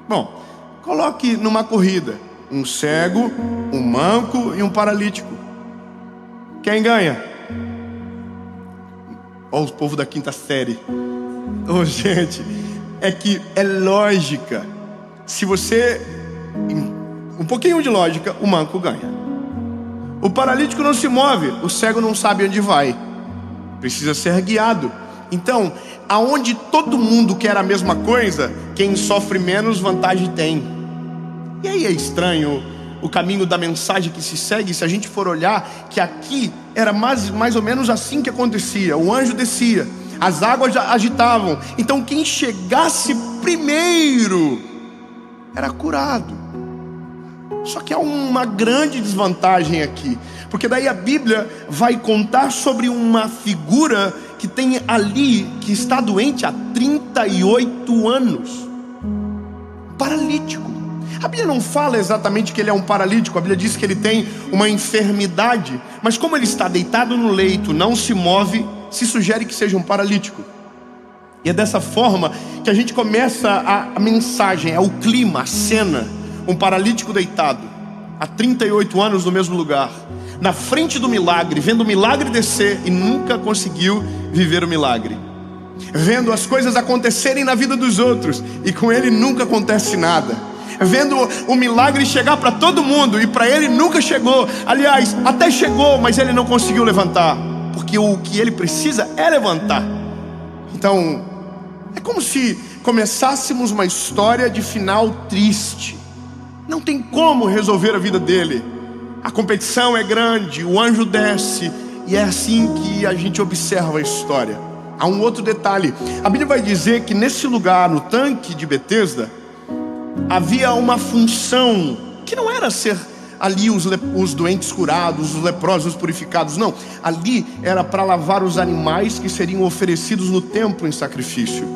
Bom, coloque numa corrida um cego, um manco e um paralítico. Quem ganha? Olha o povo da 5ª série. Oh, gente, é que é lógica. Se você... um pouquinho de lógica, o manco ganha. O paralítico não se move, o cego não sabe onde vai. Precisa ser guiado. Então, aonde todo mundo quer a mesma coisa, quem sofre menos vantagem tem. E aí é estranho o caminho da mensagem que se segue, se a gente for olhar, que aqui era mais ou menos assim que acontecia. O anjo descia, as águas agitavam. Então quem chegasse primeiro era curado. Só que há uma grande desvantagem aqui, porque daí a Bíblia vai contar sobre uma figura que tem ali, que está doente há 38 anos, paralítico. A Bíblia não fala exatamente que ele é um paralítico, a Bíblia diz que ele tem uma enfermidade, mas como ele está deitado no leito, não se move, se sugere que seja um paralítico. E é dessa forma que a gente começa a mensagem, é o clima, a cena. Um paralítico deitado há 38 anos no mesmo lugar, na frente do milagre, vendo o milagre descer e nunca conseguiu viver o milagre, vendo as coisas acontecerem na vida dos outros e com ele nunca acontece nada, vendo o milagre chegar para todo mundo, e para ele nunca chegou. Aliás, até chegou, mas ele não conseguiu levantar, porque o que ele precisa é levantar. Então, é como se começássemos uma história de final triste. Não tem como resolver a vida dele. A competição é grande, o anjo desce, e é assim que a gente observa a história. Há um outro detalhe. A Bíblia vai dizer que nesse lugar, no tanque de Betesda, havia uma função que não era ser ali os doentes curados, os leprosos purificados. Não, ali era para lavar os animais que seriam oferecidos no templo em sacrifício.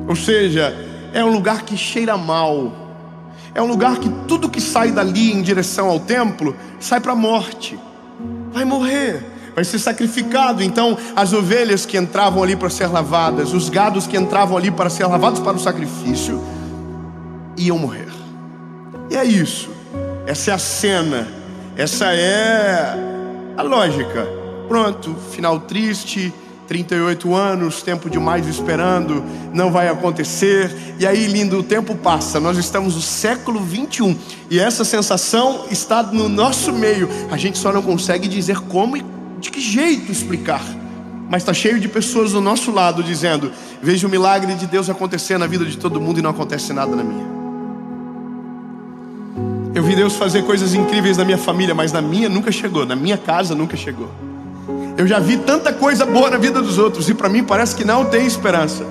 Ou seja, é um lugar que cheira mal. É um lugar que tudo que sai dali em direção ao templo sai para a morte. Vai morrer, vai ser sacrificado. Então as ovelhas que entravam ali para ser lavadas, os gados que entravam ali para ser lavados para o sacrifício, iam morrer. E é isso. Essa é a cena. Essa é a lógica. Pronto, final triste, 38 anos, tempo demais esperando, não vai acontecer. E aí, lindo, o tempo passa. Nós estamos no século 21 e essa sensação está no nosso meio. A gente só não consegue dizer como e de que jeito explicar. Mas está cheio de pessoas do nosso lado dizendo: veja o milagre de Deus acontecer na vida de todo mundo e não acontece nada na minha. Eu vi Deus fazer coisas incríveis na minha família, mas na minha nunca chegou, na minha casa nunca chegou. Eu já vi tanta coisa boa na vida dos outros e para mim parece que não tem esperança.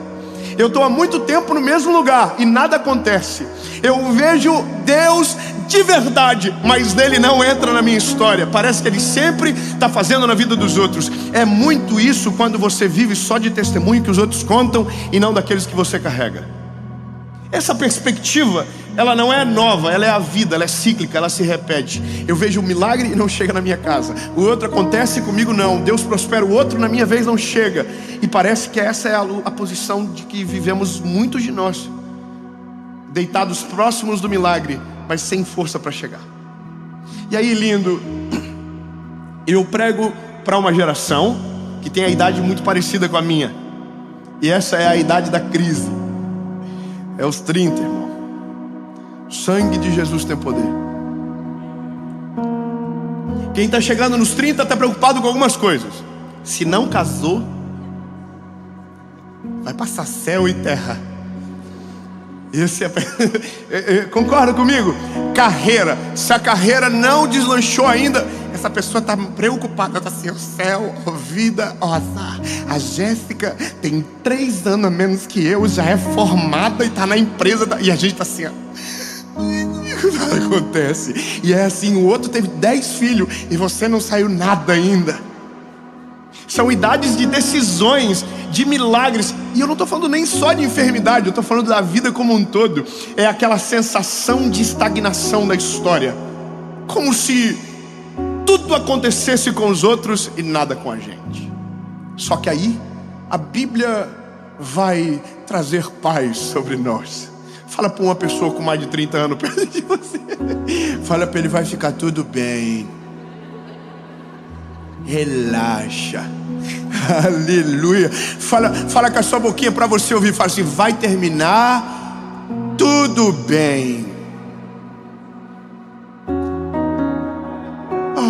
Eu estou há muito tempo no mesmo lugar e nada acontece. Eu vejo Deus de verdade, mas nele não entra na minha história. Parece que ele sempre está fazendo na vida dos outros. É muito isso quando você vive só de testemunho que os outros contam e não daqueles que você carrega. Essa perspectiva, ela não é nova, ela é a vida, ela é cíclica, ela se repete. Eu vejo um milagre e não chega na minha casa. O outro acontece comigo não. Deus prospera o outro, na minha vez não chega. E parece que essa é a posição de que vivemos muitos de nós. Deitados próximos do milagre, mas sem força para chegar. E aí, lindo, eu prego para uma geração que tem a idade muito parecida com a minha. E essa é a idade da crise. É os 30, irmão. O sangue de Jesus tem poder. Quem está chegando nos 30 está preocupado com algumas coisas. Se não casou, vai passar céu e terra. Esse concorda comigo? Carreira. Se a carreira não deslanchou ainda, essa pessoa está preocupada. Está assim: o céu, a vida, ó, a Jéssica tem 3 anos a menos que eu, já é formada e está na empresa e a gente está assim, ó, nada acontece. E é assim, o outro teve 10 filhos e você não saiu nada ainda. São idades de decisões, de milagres. E eu não estou falando nem só de enfermidade, eu estou falando da vida como um todo. É aquela sensação de estagnação da história, como se tudo acontecesse com os outros e nada com a gente. Só que aí a Bíblia vai trazer paz sobre nós. Fala para uma pessoa com mais de 30 anos perto de você. Fala para ele: vai ficar tudo bem. Relaxa. Aleluia. Fala com a sua boquinha para você ouvir. Fala assim: vai terminar tudo bem.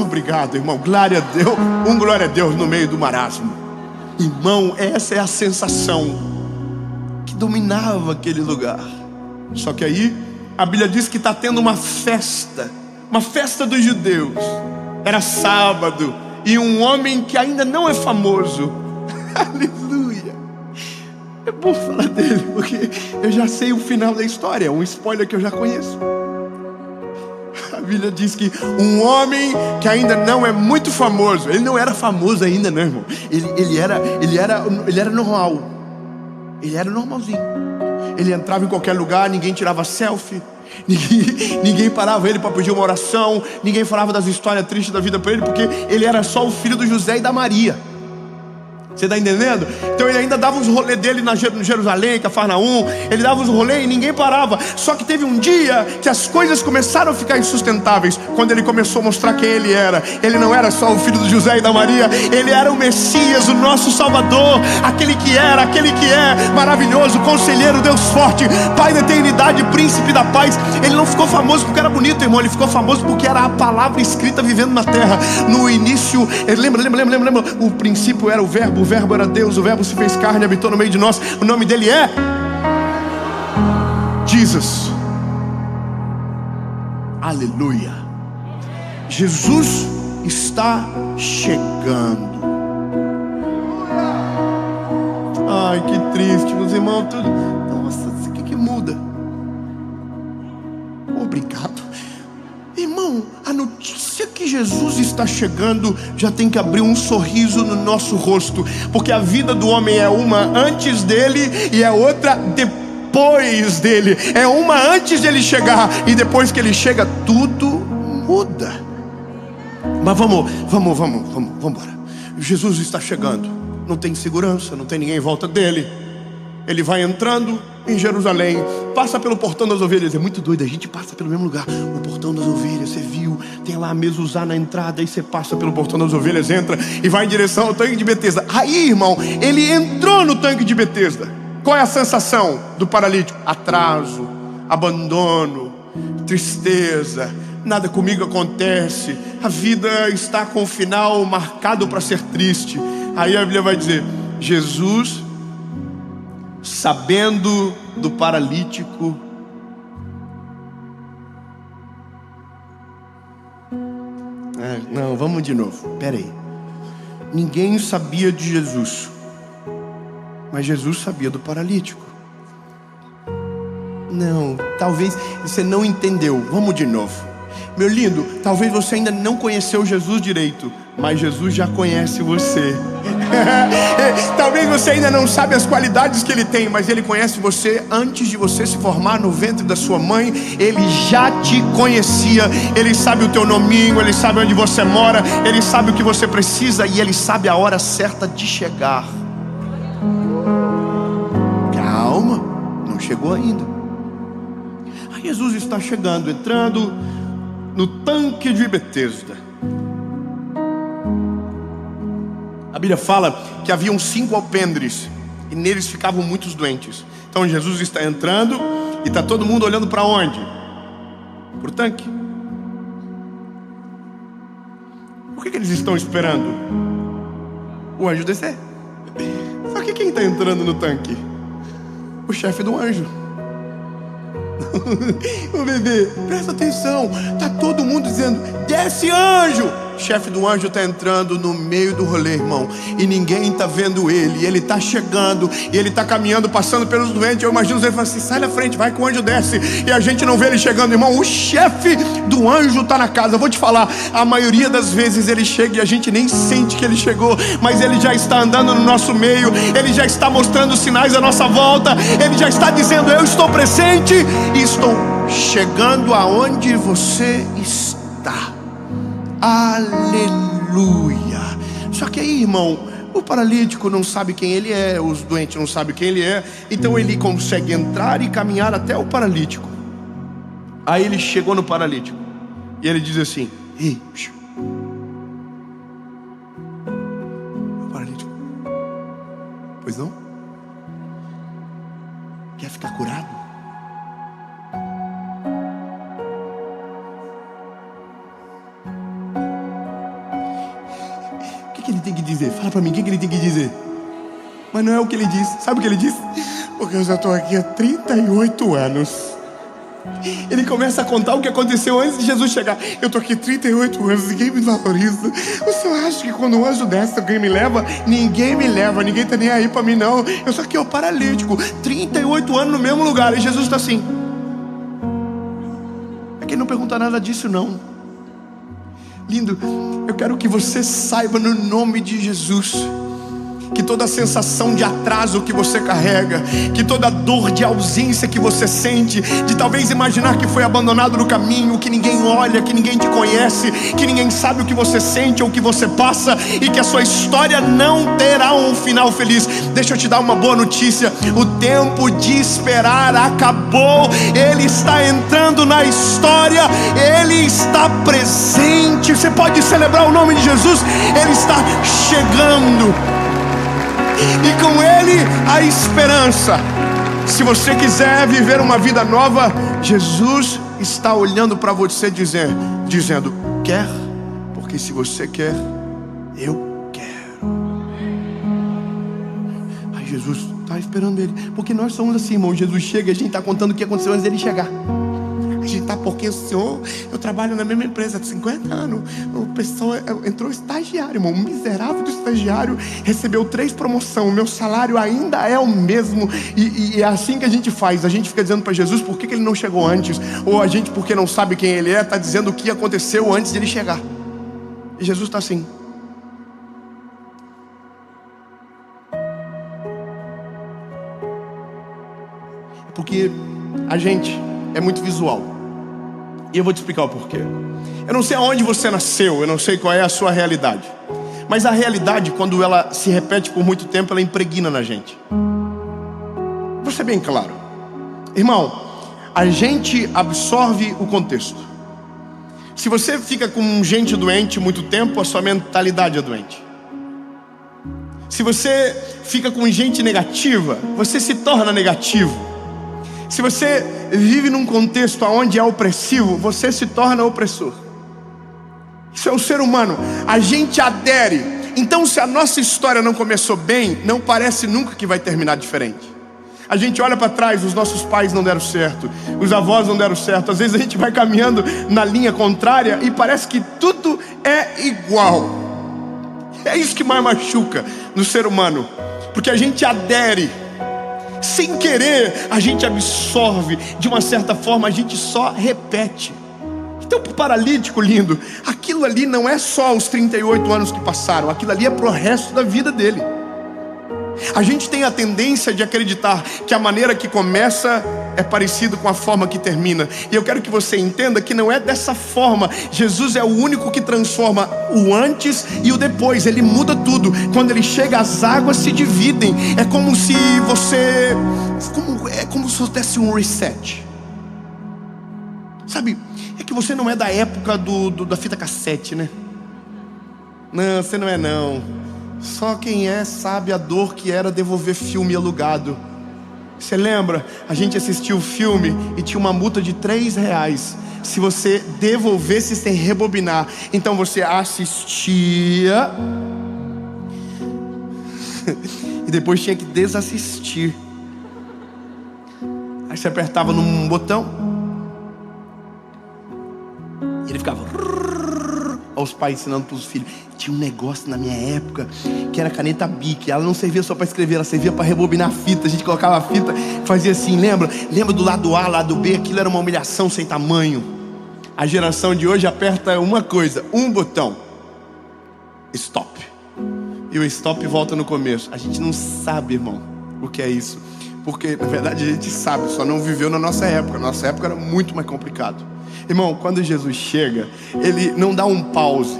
Obrigado, irmão. Glória a Deus. Glória a Deus no meio do marasmo. Irmão, essa é a sensação que dominava aquele lugar. Só que aí a Bíblia diz que está tendo uma festa dos judeus. Era sábado e um homem que ainda não é famoso, aleluia, é bom falar dele porque eu já sei o final da história, um spoiler que eu já conheço. A Bíblia diz que um homem que ainda não é muito famoso, ele não era famoso ainda, não, irmão. Ele era normal. Ele era normalzinho. Ele entrava em qualquer lugar, ninguém tirava selfie, ninguém parava ele para pedir uma oração, ninguém falava das histórias tristes da vida para ele, porque ele era só o filho do José e da Maria. Você está entendendo? Então ele ainda dava os rolês dele no Jerusalém, Cafarnaum. Ele dava os rolês e ninguém parava. Só que teve um dia que as coisas começaram a ficar insustentáveis, quando ele começou a mostrar quem ele era. Ele não era só o filho do José e da Maria. Ele era o Messias, o nosso Salvador. Aquele que era, aquele que é maravilhoso, conselheiro, Deus forte, Pai da eternidade, príncipe da paz. Ele não ficou famoso porque era bonito, irmão. Ele ficou famoso porque era a palavra escrita vivendo na terra. No início, lembra? O princípio era o verbo era Deus, o verbo se fez carne e habitou no meio de nós. O nome dele é Jesus. Aleluia. Jesus está chegando. Ai, que triste, meus irmãos. Tudo. Nossa, o que muda? Obrigado. Irmão, a notícia que Jesus está chegando já tem que abrir um sorriso no nosso rosto, porque a vida do homem é uma antes dele e é outra depois dele. É uma antes de ele chegar e depois que ele chega tudo muda. Mas vamos embora. Jesus está chegando. Não tem segurança, não tem ninguém em volta dele. Ele vai entrando em Jerusalém, passa pelo portão das ovelhas. É muito doido, a gente passa pelo mesmo lugar. O portão das ovelhas, você viu, tem lá a mezuzá na entrada. Aí você passa pelo portão das ovelhas, entra e vai em direção ao tanque de Betesda. Aí, irmão, ele entrou no tanque de Betesda. Qual é a sensação do paralítico? Atraso, abandono, tristeza. Nada comigo acontece, a vida está com o final marcado para ser triste. Aí a Bíblia vai dizer: Jesus, sabendo do paralítico, não, vamos de novo, peraí. Ninguém sabia de Jesus, mas Jesus sabia do paralítico. Não, talvez você não entendeu. Vamos de novo. Meu lindo, talvez você ainda não conheceu Jesus direito, mas Jesus já conhece você. Talvez você ainda não sabe as qualidades que Ele tem, mas Ele conhece você antes de você se formar no ventre da sua mãe. Ele já te conhecia. Ele sabe o teu nominho, Ele sabe onde você mora, Ele sabe o que você precisa e Ele sabe a hora certa de chegar. Calma, não chegou ainda. Aí Jesus está chegando, entrando no tanque de Betesda. A Bíblia fala que haviam 5 alpendres e neles ficavam muitos doentes. Então Jesus está entrando e está todo mundo olhando para onde? Para o tanque. Por que eles estão esperando o anjo descer? Só que quem está entrando no tanque? O chefe do anjo. Ô bebê, presta atenção. Tá todo mundo dizendo: desce, anjo. O chefe do anjo está entrando no meio do rolê, irmão, e ninguém está vendo ele. Ele está chegando e ele está caminhando, passando pelos doentes. Eu imagino ele falando assim: sai da frente, vai que o anjo desce. E a gente não vê ele chegando, irmão. O chefe do anjo está na casa. Eu vou te falar, a maioria das vezes ele chega e a gente nem sente que ele chegou, mas ele já está andando no nosso meio. Ele já está mostrando sinais à nossa volta. Ele já está dizendo: eu estou presente e estou chegando aonde você está. Aleluia. Só que aí, irmão, o paralítico não sabe quem ele é, os doentes não sabem quem ele é. Então ele consegue entrar e caminhar até o paralítico. Aí ele chegou no paralítico e ele diz assim: ei, o paralítico, pois não? Quer ficar curado? O que ele tem que dizer? Fala pra mim, o que ele tem que dizer? Mas não é o que ele disse. Sabe o que ele disse? Porque eu já estou aqui há 38 anos. Ele começa a contar o que aconteceu antes de Jesus chegar. Eu estou aqui 38 anos, ninguém me valoriza. O senhor acha que quando o anjo desce, alguém me leva? Ninguém me leva, ninguém está nem aí para mim não. Eu sou aqui o paralítico, 38 anos no mesmo lugar. E Jesus está assim. É que ele não pergunta nada disso não. Lindo, eu quero que você saiba no nome de Jesus que toda sensação de atraso que você carrega, que toda dor de ausência que você sente, de talvez imaginar que foi abandonado no caminho, que ninguém olha, que ninguém te conhece, que ninguém sabe o que você sente ou o que você passa, e que a sua história não terá um final feliz. Deixa eu te dar uma boa notícia: o tempo de esperar acabou. Ele está entrando na história, Ele está presente. Você pode celebrar o nome de Jesus. Ele está chegando, e com Ele a esperança. Se você quiser viver uma vida nova, Jesus está olhando para você dizendo: quer? Porque se você quer, eu quero. Ai, Jesus está esperando ele, porque nós somos assim, irmão. Jesus chega e a gente está contando o que aconteceu antes dele chegar. A gente está, porque o senhor, eu trabalho na mesma empresa há 50 anos. O pessoal entrou estagiário, irmão. Um miserável do estagiário recebeu 3 promoções. O meu salário ainda é o mesmo. E é assim que a gente faz. A gente fica dizendo para Jesus por que ele não chegou antes. Ou a gente, porque não sabe quem ele é, está dizendo o que aconteceu antes de ele chegar. E Jesus está assim. Porque a gente é muito visual. E eu vou te explicar o porquê. Eu não sei aonde você nasceu, eu não sei qual é a sua realidade, mas a realidade, quando ela se repete por muito tempo, ela impregna na gente. Vou ser bem claro, irmão, a gente absorve o contexto. Se você fica com gente doente muito tempo, a sua mentalidade é doente. Se você fica com gente negativa, você se torna negativo. Se você vive num contexto onde é opressivo, você se torna opressor. Isso é o ser humano. A gente adere. Então, se a nossa história não começou bem, não parece nunca que vai terminar diferente. A gente olha para trás, os nossos pais não deram certo, os avós não deram certo. Às vezes a gente vai caminhando na linha contrária e parece que tudo é igual. É isso que mais machuca no ser humano, porque a gente adere. Sem querer, a gente absorve. De uma certa forma, a gente só repete. Então, para o paralítico lindo, aquilo ali não é só os 38 anos que passaram. Aquilo ali é para o resto da vida dele. A gente tem a tendência de acreditar que a maneira que começa é parecido com a forma que termina. E eu quero que você entenda que não é dessa forma. Jesus é o único que transforma o antes e o depois. Ele muda tudo. Quando ele chega, as águas se dividem. É como se você... É como se fosse um reset. Sabe, é que você não é da época da fita cassete, né? Não, você não é não. Só quem é sabe a dor que era devolver filme alugado. Você lembra? A gente assistiu o filme e tinha uma multa de R$3 se você devolvesse sem rebobinar. Então você assistia e depois tinha que desassistir. Aí você apertava num botão e ele ficava... Os pais ensinando para os filhos. Tinha um negócio na minha época que era caneta Bic. Ela não servia só para escrever, ela servia para rebobinar a fita. A gente colocava a fita, fazia assim, lembra? Lembra do lado A, lado B? Aquilo era uma humilhação sem tamanho. A geração de hoje aperta uma coisa, um botão, stop, e o stop volta no começo. A gente não sabe, irmão, o que é isso, porque na verdade a gente sabe, só não viveu na nossa época. Nossa época era muito mais complicado. Irmão, quando Jesus chega, Ele não dá um pause.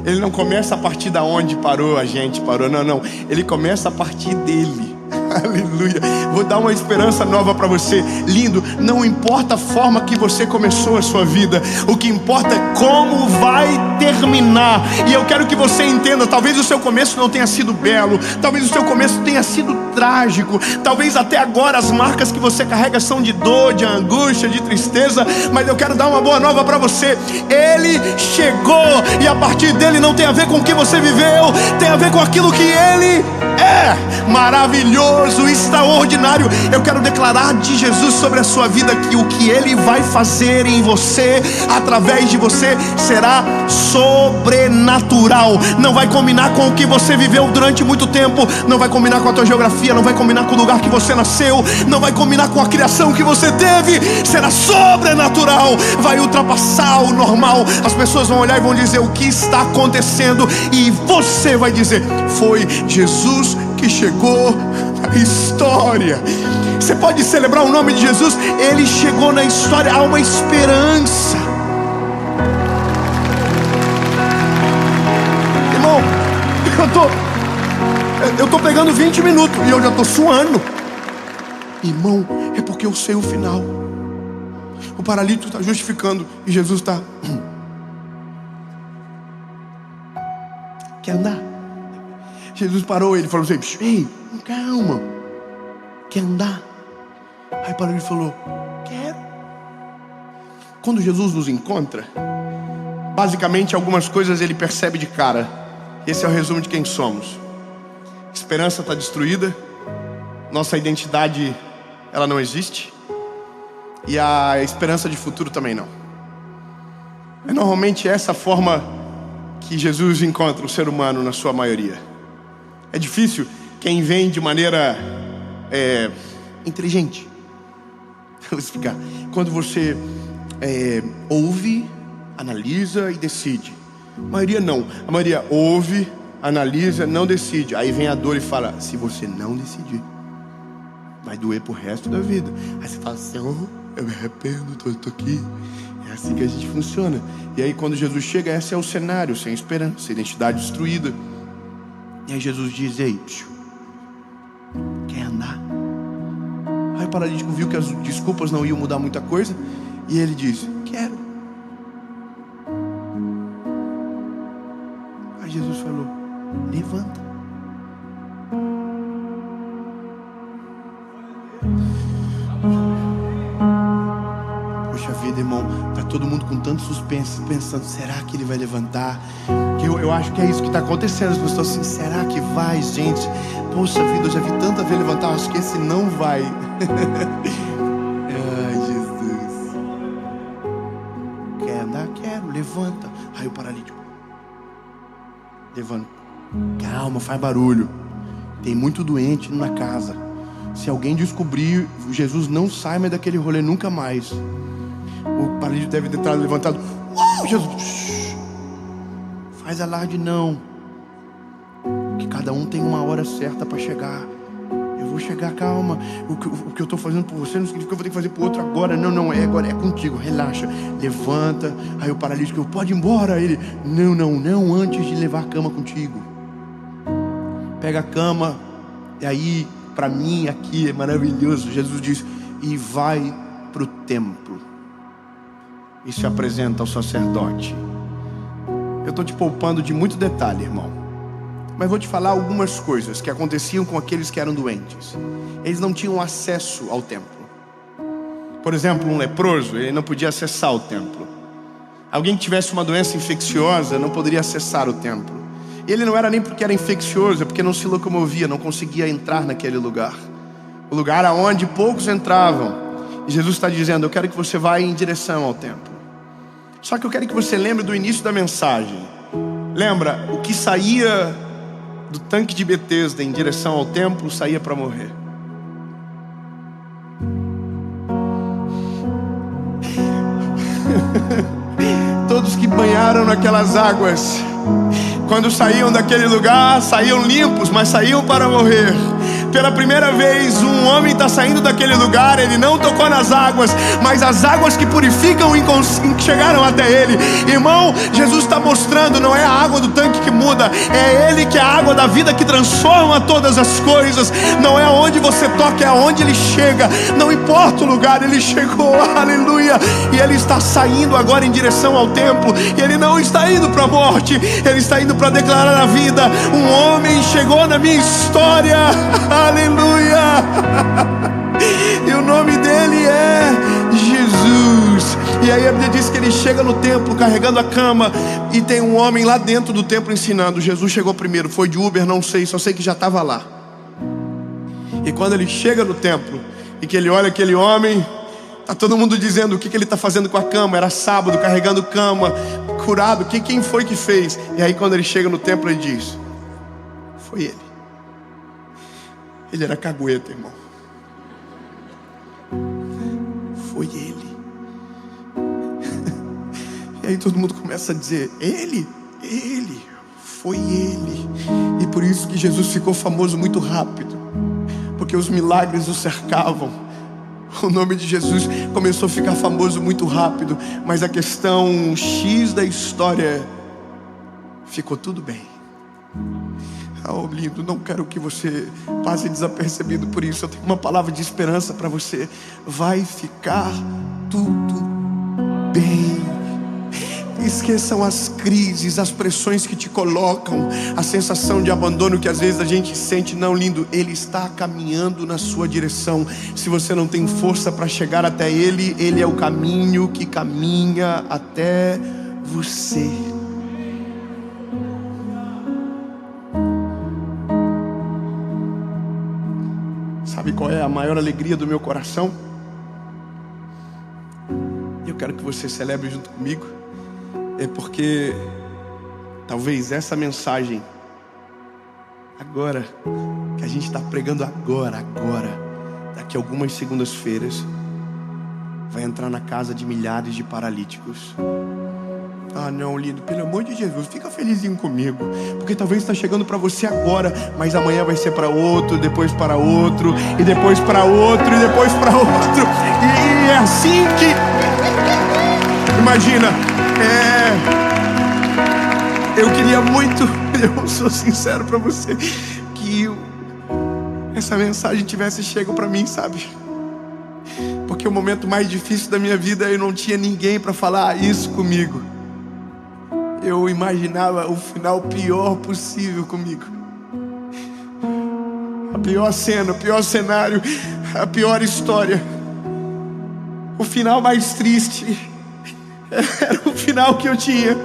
Ele não começa a partir da onde a gente parou. Não. Ele começa a partir dele. Aleluia. Vou dar uma esperança nova para você. Lindo, não importa a forma que você começou a sua vida, o que importa é como vai terminar. E eu quero que você entenda, talvez o seu começo não tenha sido belo, talvez o seu começo tenha sido trágico, talvez até agora as marcas que você carrega são de dor, de angústia, de tristeza, mas eu quero dar uma boa nova para você. Ele chegou, e a partir dele não tem a ver com o que você viveu, tem a ver com aquilo que Ele é. Maravilhoso maravilhoso, extraordinário. Eu quero declarar de Jesus sobre a sua vida que o que Ele vai fazer em você, através de você, será sobrenatural. Não vai combinar com o que você viveu durante muito tempo, não vai combinar com a tua geografia, não vai combinar com o lugar que você nasceu, não vai combinar com a criação que você teve. Será sobrenatural, vai ultrapassar o normal. As pessoas vão olhar e vão dizer o que está acontecendo, e você vai dizer: foi Jesus que chegou na história. Você pode celebrar o nome de Jesus. Ele chegou na história. Há uma esperança. Irmão, eu tô pegando 20 minutos e eu já tô suando. Irmão, é porque eu sei o final. O paralítico está justificando e Jesus está: quer andar? Jesus parou, ele falou assim: ei, calma, quer andar? Aí o paralítico falou: quero. Quando Jesus nos encontra, basicamente algumas coisas ele percebe de cara. Esse é o resumo de quem somos. Esperança está destruída, nossa identidade, ela não existe, e a esperança de futuro também não. É normalmente essa forma que Jesus encontra o ser humano na sua maioria. É difícil quem vem de maneira inteligente. Vou explicar. Quando você ouve, analisa e decide. A maioria não. A maioria ouve, analisa, não decide. Aí vem a dor e fala: se você não decidir, vai doer pro resto da vida. Aí você fala assim: eu me arrependo, tô aqui. É assim que a gente funciona. E aí quando Jesus chega, esse é o cenário: sem esperança, identidade destruída. E aí Jesus diz: ei, quer andar? Aí o paralítico viu que as desculpas não iam mudar muita coisa, e ele diz: quero. Aí Jesus falou: levanta. Poxa vida, irmão, tá todo mundo com tanto suspense, pensando: será que ele vai levantar? Que eu acho que é isso que está acontecendo. As pessoas assim: será que vai, gente? Poxa vida, eu já vi tanta vez levantar, acho que esse não vai. Ai, Jesus. Quer andar? Quero, levanta. Aí o paralítico: levanta. Calma, faz barulho. Tem muito doente na casa. Se alguém descobrir, Jesus não sai mais daquele rolê nunca mais. O paralítico deve ter estado levantado. Jesus, faz alarde não, que cada um tem uma hora certa para chegar. Eu vou chegar, calma. O que eu estou fazendo por você não significa que eu vou ter que fazer por outro agora. Não, agora é contigo, relaxa. Levanta. Aí o paralítico: pode ir embora. Ele: não, antes de levar a cama contigo. Pega a cama. E aí, para mim aqui é maravilhoso. Jesus diz: e vai para o templo e se apresenta ao sacerdote. Eu estou te poupando de muito detalhe, irmão, mas vou te falar algumas coisas que aconteciam com aqueles que eram doentes. Eles não tinham acesso ao templo. Por exemplo, um leproso, ele não podia acessar o templo. Alguém que tivesse uma doença infecciosa não poderia acessar o templo. Ele não era nem porque era infeccioso, é porque não se locomovia, não conseguia entrar naquele lugar. O lugar aonde poucos entravam. E Jesus está dizendo: eu quero que você vá em direção ao templo. Só que eu quero que você lembre do início da mensagem. Lembra, o que saía do tanque de Betesda em direção ao templo saía para morrer. Todos que banharam naquelas águas, quando saíam daquele lugar, saíam limpos, mas saíam para morrer. Pela primeira vez, um homem está saindo daquele lugar. Ele não tocou nas águas, mas as águas que purificam chegaram até ele. Irmão, Jesus está mostrando: não é a água do tanque que muda, é Ele que é a água da vida, que transforma todas as coisas. Não é aonde você toca, é aonde Ele chega. Não importa o lugar, Ele chegou, aleluia. E Ele está saindo agora em direção ao templo. E Ele não está indo para a morte, Ele está indo para declarar a vida. Um homem chegou na minha história, aleluia. E o nome dele é Jesus. E aí a Bíblia diz que ele chega no templo carregando a cama, e tem um homem lá dentro do templo ensinando. Jesus chegou primeiro, foi de Uber, não sei, só sei que já estava lá. E quando ele chega no templo e que ele olha aquele homem, tá todo mundo dizendo o que ele está fazendo com a cama. Era sábado, carregando cama, curado. Quem foi que fez? E aí quando ele chega no templo, ele diz: foi ele. Ele era cagueta, irmão. Foi ele. E aí todo mundo começa a dizer: ele, foi ele. E por isso que Jesus ficou famoso muito rápido, porque os milagres o cercavam. O nome de Jesus começou a ficar famoso muito rápido. Mas a questão X da história, ficou tudo bem. Oh, lindo, não quero que você passe desapercebido por isso. Eu tenho uma palavra de esperança para você. Vai ficar tudo bem. Esqueçam as crises, as pressões que te colocam, a sensação de abandono que às vezes a gente sente. Não, lindo, Ele está caminhando na sua direção. Se você não tem força para chegar até Ele, Ele é o caminho que caminha até você. Sabe qual é a maior alegria do meu coração? Eu quero que você celebre junto comigo. É porque talvez essa mensagem agora, que a gente está pregando agora, daqui a algumas segundas-feiras, vai entrar na casa de milhares de paralíticos. Ah não, lindo, pelo amor de Jesus, fica felizinho comigo, porque talvez está chegando para você agora, mas amanhã vai ser para outro, depois para outro, e depois para outro, e depois para outro. E é assim que... Imagina, eu queria muito, eu sou sincero para você, que essa mensagem tivesse chego para mim, sabe? Porque o momento mais difícil da minha vida, eu não tinha ninguém para falar isso comigo. Eu imaginava o final pior possível comigo. A pior cena, o pior cenário, a pior história. O final mais triste era o final que eu tinha.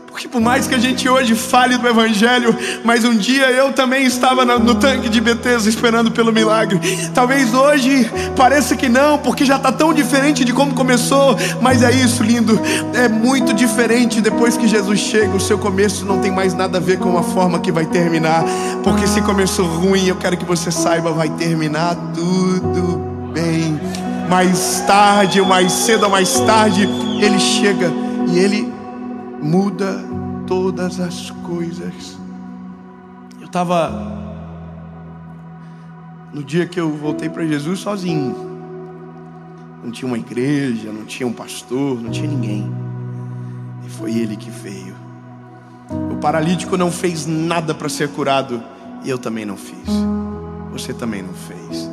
Porque por mais que a gente hoje fale do Evangelho, mas um dia eu também estava no tanque de Betesda esperando pelo milagre. Talvez hoje pareça que não, porque já está tão diferente de como começou. Mas é isso, lindo, é muito diferente. Depois que Jesus chega, o seu começo não tem mais nada a ver com a forma que vai terminar. Porque se começou ruim, eu quero que você saiba, vai terminar tudo bem. Mais tarde, ou mais cedo ou mais tarde, Ele chega e Ele muda todas as coisas. Eu estava no dia que eu voltei para Jesus sozinho. Não tinha uma igreja, não tinha um pastor, não tinha ninguém. E foi Ele que veio. O paralítico não fez nada para ser curado, e eu também não fiz. Você também não fez.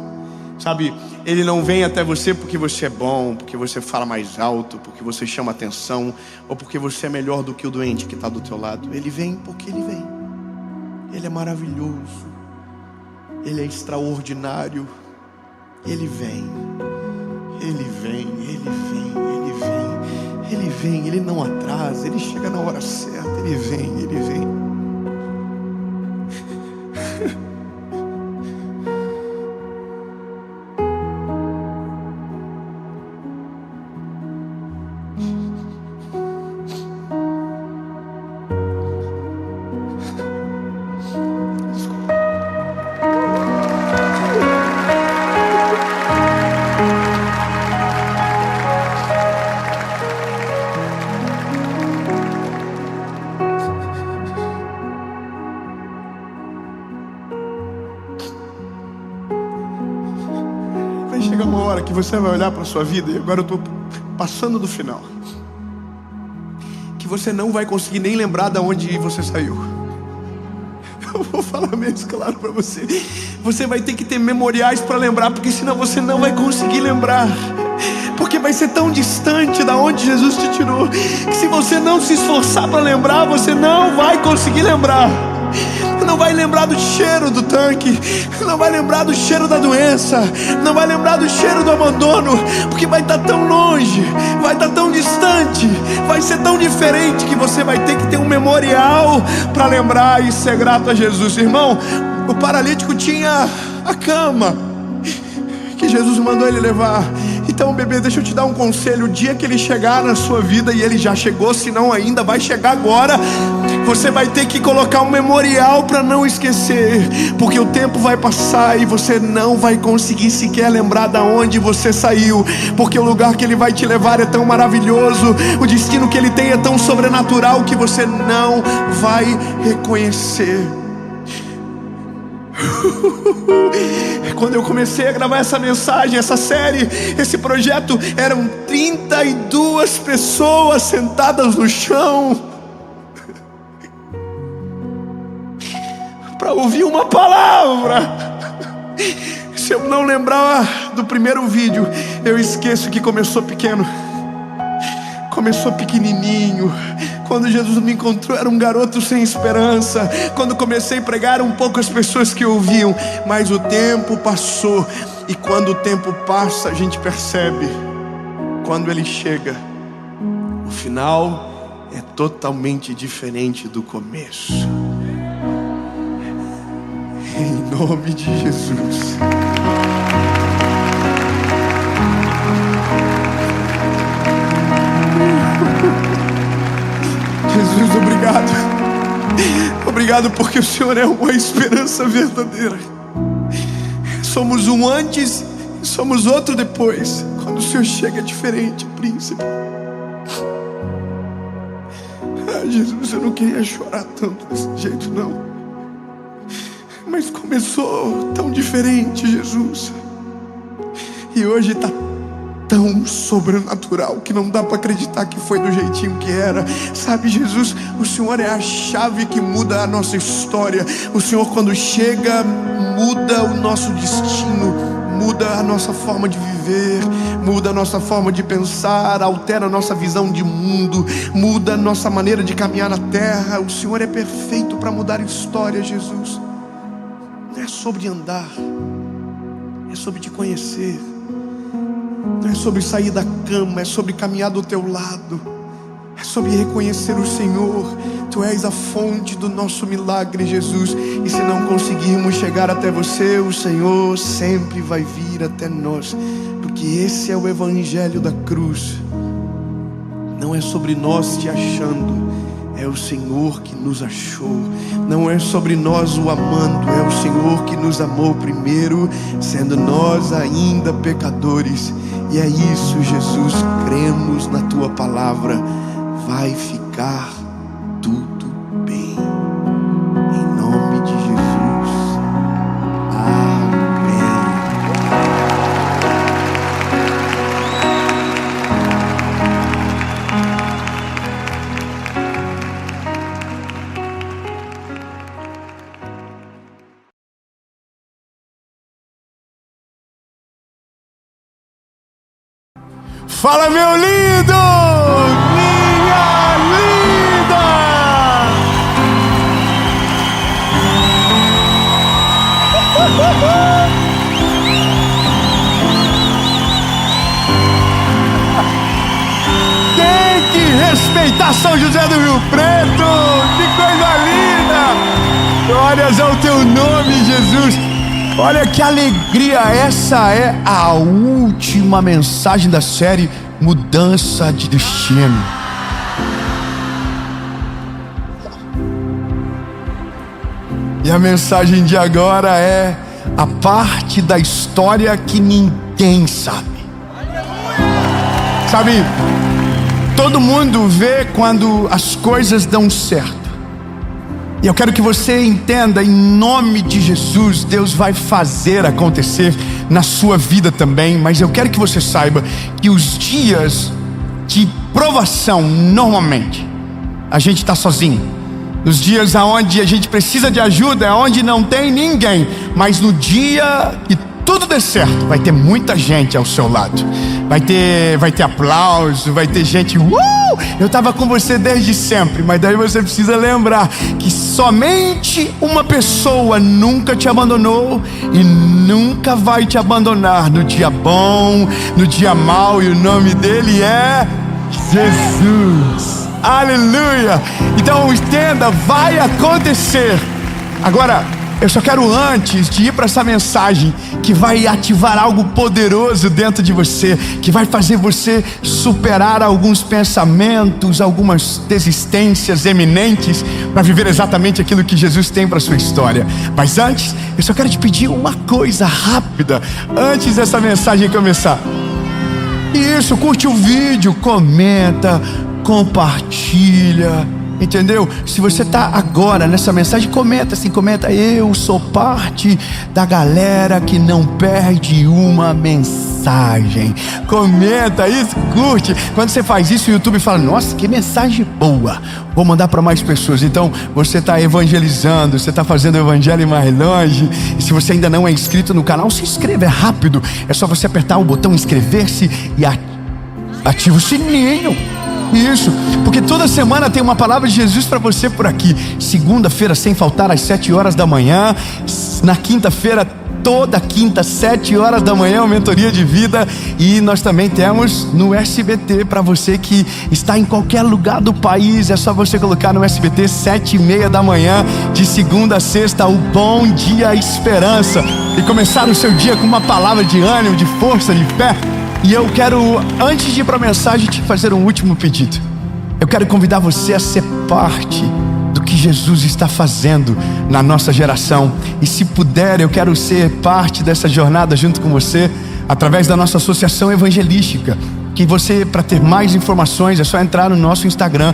Sabe, Ele não vem até você porque você é bom, porque você fala mais alto, porque você chama atenção, ou porque você é melhor do que o doente que está do teu lado. Ele vem porque Ele vem. Ele é maravilhoso. Ele é extraordinário. Ele vem. Ele vem, Ele vem, Ele vem. Ele vem, Ele não atrasa, Ele chega na hora certa. Ele vem, Ele vem. Chega uma hora que você vai olhar para a sua vida, e agora eu estou passando do final, que você não vai conseguir nem lembrar de onde você saiu. Eu vou falar mesmo claro para você. Você vai ter que ter memoriais para lembrar, porque senão você não vai conseguir lembrar. Porque vai ser tão distante da onde Jesus te tirou, que se você não se esforçar para lembrar, você não vai conseguir lembrar. não vai lembrar do cheiro do tanque, não vai lembrar do cheiro da doença, não vai lembrar do cheiro do abandono, porque vai estar tão longe, vai estar tão distante, vai ser tão diferente que você vai ter que ter um memorial para lembrar e ser grato a Jesus. Irmão, o paralítico tinha a cama que Jesus mandou ele levar. Então, bebê, deixa eu te dar um conselho. O dia que ele chegar na sua vida, e ele já chegou, se não ainda vai chegar agora, você vai ter que colocar um memorial para não esquecer, porque o tempo vai passar e você não vai conseguir sequer lembrar da onde você saiu, porque o lugar que ele vai te levar é tão maravilhoso, o destino que ele tem é tão sobrenatural que você não vai reconhecer. Quando eu comecei a gravar essa mensagem, essa série, esse projeto, eram 32 pessoas sentadas no chão para ouvir uma palavra. Se eu não lembrar do primeiro vídeo, eu esqueço que começou pequeno, começou pequenininho. Quando Jesus me encontrou, era um garoto sem esperança. Quando comecei a pregar, eram poucas pessoas que ouviam. Mas o tempo passou. E quando o tempo passa, a gente percebe, quando ele chega, o final é totalmente diferente do começo. Em nome de Jesus. Jesus, obrigado. Obrigado porque o Senhor é uma esperança verdadeira. Somos um antes e somos outro depois. Quando o Senhor chega é diferente, príncipe. Jesus, eu não queria chorar tanto desse jeito, não. Mas começou tão diferente, Jesus. E hoje está tão sobrenatural que não dá para acreditar que foi do jeitinho que era. Sabe, Jesus, o Senhor é a chave que muda a nossa história. O Senhor, quando chega, muda o nosso destino, muda a nossa forma de viver, muda a nossa forma de pensar, altera a nossa visão de mundo, muda a nossa maneira de caminhar na terra. O Senhor é perfeito para mudar a história, Jesus. Não é sobre andar, é sobre te conhecer. Não é sobre sair da cama, é sobre caminhar do teu lado, é sobre reconhecer o Senhor. Tu és a fonte do nosso milagre, Jesus. E se não conseguirmos chegar até você, o Senhor sempre vai vir até nós, porque esse é o evangelho da cruz. Não é sobre nós te achando, é o Senhor que nos achou. Não é sobre nós o amando, é o Senhor que nos amou primeiro, sendo nós ainda pecadores. E é isso, Jesus, cremos na tua palavra. Vai ficar tudo bem, em nome de Jesus. Amém. Fala, meu lindo! Minha linda! Tem que respeitar São José do Rio Preto! Que coisa linda! Glórias ao teu nome, Jesus! Olha que alegria, essa é a última mensagem da série Mudança de Destino. E a mensagem de agora é a parte da história que ninguém sabe. Sabe, todo mundo vê quando as coisas dão certo. E eu quero que você entenda, em nome de Jesus, Deus vai fazer acontecer na sua vida também. Mas eu quero que você saiba que os dias de provação, normalmente, a gente está sozinho. Nos dias onde a gente precisa de ajuda, é onde não tem ninguém. Mas no dia que tudo der certo, vai ter muita gente ao seu lado. vai ter aplauso, vai ter gente, eu estava com você desde sempre. Mas daí você precisa lembrar que somente uma pessoa nunca te abandonou e nunca vai te abandonar no dia bom, no dia mau, e o nome dele é Jesus. Aleluia! Então entenda, vai acontecer. Agora, eu só quero, antes de ir para essa mensagem que vai ativar algo poderoso dentro de você, que vai fazer você superar alguns pensamentos, algumas desistências eminentes, para viver exatamente aquilo que Jesus tem para a sua história. Mas antes, eu só quero te pedir uma coisa rápida, antes dessa mensagem começar. Isso, curte o vídeo, comenta, compartilha. Entendeu? Se você está agora nessa mensagem, comenta assim, comenta: eu sou parte da galera que não perde uma mensagem. Comenta isso, curte. Quando você faz isso, o YouTube fala: nossa, que mensagem boa, vou mandar para mais pessoas. Então você está evangelizando, você está fazendo o evangelho ir mais longe. E se você ainda não é inscrito no canal, se inscreva, é rápido. É só você apertar o botão inscrever-se e ativa o sininho. Isso, porque toda semana tem uma palavra de Jesus para você por aqui. Segunda-feira, sem faltar, às 7 horas da manhã. Na quinta-feira, toda quinta, 7 horas da manhã, uma mentoria de vida. E nós também temos no SBT, para você que está em qualquer lugar do país. É só você colocar no SBT, 7:30 da manhã, de segunda a sexta, o Bom Dia Esperança, e começar o seu dia com uma palavra de ânimo, de força, de fé. E eu quero, antes de ir para a mensagem, te fazer um último pedido. Eu quero convidar você a ser parte do que Jesus está fazendo na nossa geração. E se puder, eu quero ser parte dessa jornada junto com você, através da nossa associação evangelística. Que você, para ter mais informações, é só entrar no nosso Instagram,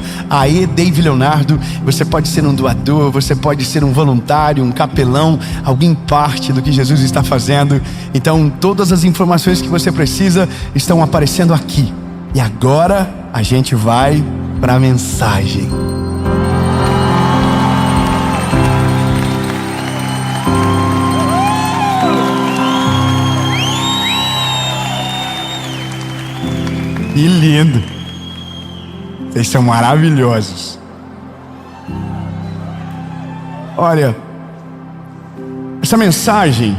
Dave Leonardo. Você pode ser um doador, você pode ser um voluntário, um capelão, alguém parte do que Jesus está fazendo. Então todas as informações que você precisa estão aparecendo aqui. E agora a gente vai para a mensagem. Que lindo! Vocês são maravilhosos. Olha, essa mensagem,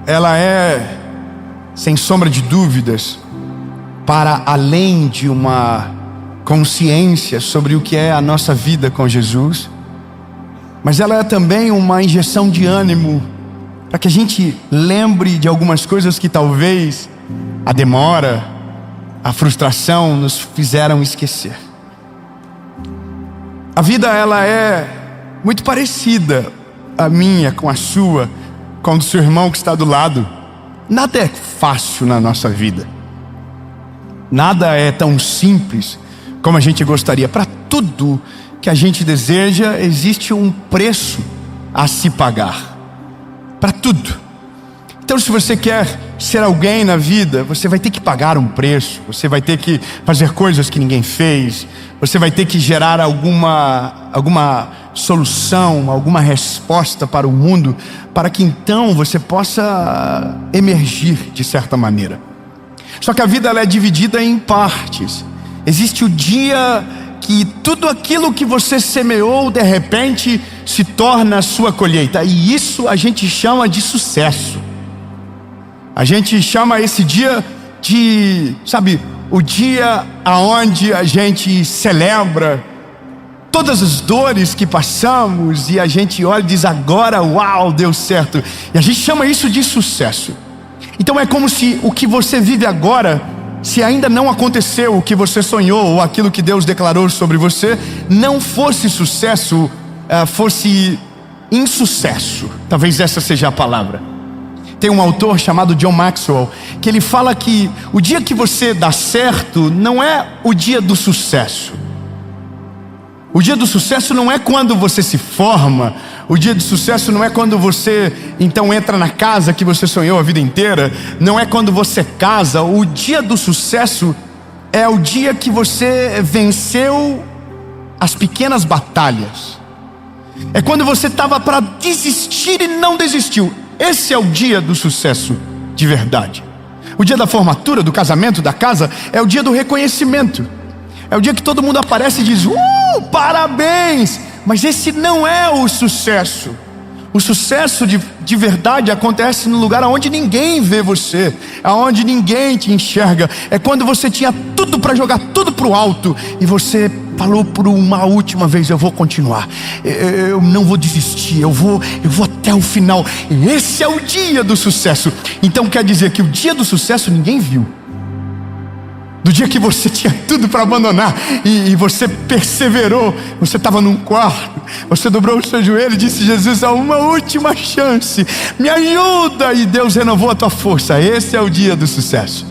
ela é, sem sombra de dúvidas, para além de uma consciência sobre o que é a nossa vida com Jesus, mas ela é também uma injeção de ânimo, para que a gente lembre de algumas coisas que talvez a demora, a frustração nos fizeram esquecer. A vida, ela é muito parecida, a minha com a sua, com o do seu irmão que está do lado. Nada é fácil na nossa vida. Nada é tão simples como a gente gostaria. Para tudo que a gente deseja, existe um preço a se pagar. Para tudo. Então, se você quer ser alguém na vida, você vai ter que pagar um preço. Você vai ter que fazer coisas que ninguém fez. Você vai ter que gerar alguma solução, alguma resposta para o mundo, para que então você possa emergir de certa maneira. Só que a vida, ela é dividida em partes. Existe o dia que tudo aquilo que você semeou, de repente, se torna a sua colheita. E isso a gente chama de sucesso. A gente chama esse dia de, sabe, o dia aonde a gente celebra todas as dores que passamos e a gente olha e diz: agora, uau, deu certo. E a gente chama isso de sucesso. Então é como se o que você vive agora, se ainda não aconteceu o que você sonhou ou aquilo que Deus declarou sobre você, não fosse sucesso, fosse insucesso. Talvez essa seja a palavra. Tem um autor chamado John Maxwell, que ele fala que o dia que você dá certo não é o dia do sucesso. O dia do sucesso não é quando você se forma. O dia do sucesso não é quando você então entra na casa que você sonhou a vida inteira. Não é quando você casa. O dia do sucesso é o dia que você venceu as pequenas batalhas. É quando você estava para desistir e não desistiu. Esse é o dia do sucesso de verdade. O dia da formatura, do casamento, da casa, é o dia do reconhecimento. É o dia que todo mundo aparece e diz: parabéns! Mas esse não é o sucesso. O sucesso de verdade acontece no lugar onde ninguém vê você, aonde ninguém te enxerga. É quando você tinha tudo para jogar tudo para o alto e você falou por uma última vez: eu vou continuar, eu não vou desistir, eu vou até o final. Esse é o dia do sucesso. Então quer dizer que o dia do sucesso ninguém viu. Do dia que você tinha tudo para abandonar e você perseverou, você estava num quarto, você dobrou o seu joelho e disse: Jesus, há uma última chance, me ajuda, e Deus renovou a tua força. Esse é o dia do sucesso.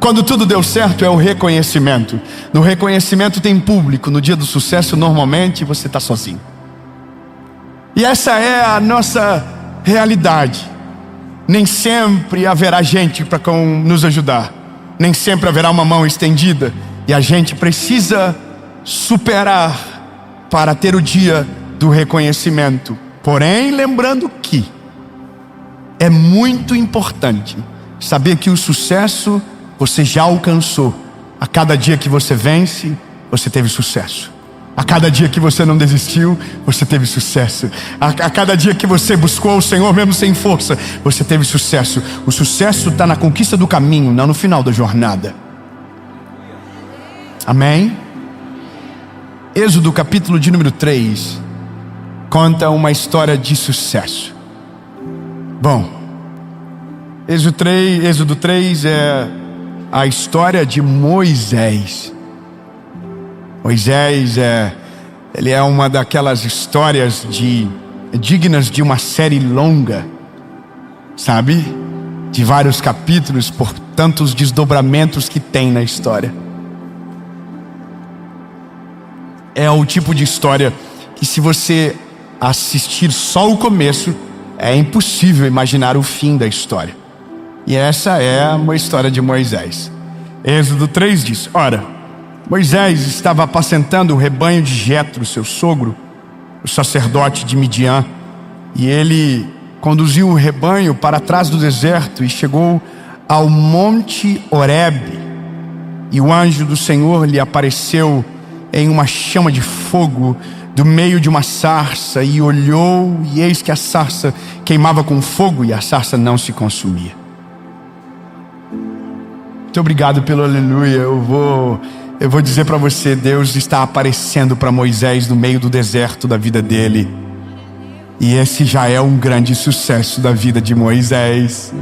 Quando tudo deu certo é o reconhecimento. No reconhecimento tem público, no dia do sucesso normalmente você está sozinho. E essa é a nossa realidade. Nem sempre haverá gente para nos ajudar. Nem sempre haverá uma mão estendida. E a gente precisa superar para ter o dia do reconhecimento. Porém, lembrando que é muito importante saber que o sucesso você já alcançou. A cada dia que você vence, você teve sucesso. A cada dia que você não desistiu, você teve sucesso. A cada dia que você buscou o Senhor mesmo sem força, você teve sucesso. O sucesso está na conquista do caminho, não no final da jornada. Amém? Êxodo capítulo de número 3 conta uma história de sucesso. Bom, Êxodo 3 é a história de Moisés. Moisés ele é uma daquelas histórias dignas de uma série longa, sabe? De vários capítulos, por tantos desdobramentos que tem na história. É o tipo de história que, se você assistir só o começo, é impossível imaginar o fim da história. E essa é uma história de Moisés. Êxodo 3 diz: ora, Moisés estava apacentando o rebanho de Jetro, seu sogro, o sacerdote de Midian, e ele conduziu o rebanho para trás do deserto e chegou ao monte Horebe. E o anjo do Senhor lhe apareceu em uma chama de fogo do meio de uma sarça, e olhou, e eis que a sarça queimava com fogo e a sarça não se consumia. Muito obrigado pelo aleluia. Eu vou dizer para você, Deus está aparecendo para Moisés no meio do deserto da vida dele. E esse já é um grande sucesso da vida de Moisés.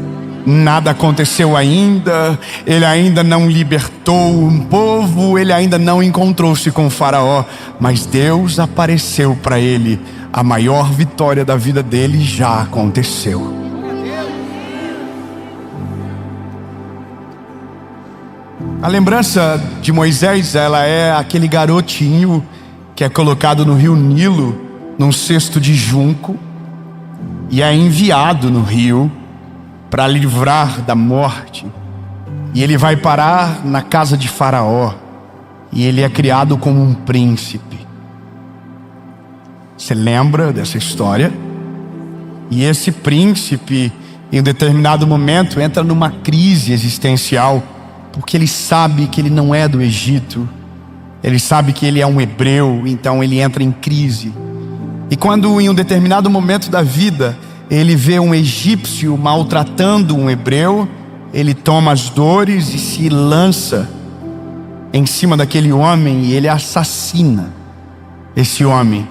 Nada aconteceu ainda, ele ainda não libertou um povo, ele ainda não encontrou-se com o faraó, mas Deus apareceu para ele. A maior vitória da vida dele já aconteceu. A lembrança de Moisés, ela é aquele garotinho que é colocado no rio Nilo, num cesto de junco, e é enviado no rio para livrar da morte. E ele vai parar na casa de Faraó, e ele é criado como um príncipe. Você lembra dessa história? E esse príncipe, em um determinado momento, entra numa crise existencial, porque ele sabe que ele não é do Egito, ele sabe que ele é um hebreu, então ele entra em crise. E quando em um determinado momento da vida ele vê um egípcio maltratando um hebreu, ele toma as dores e se lança em cima daquele homem e ele assassina esse homem.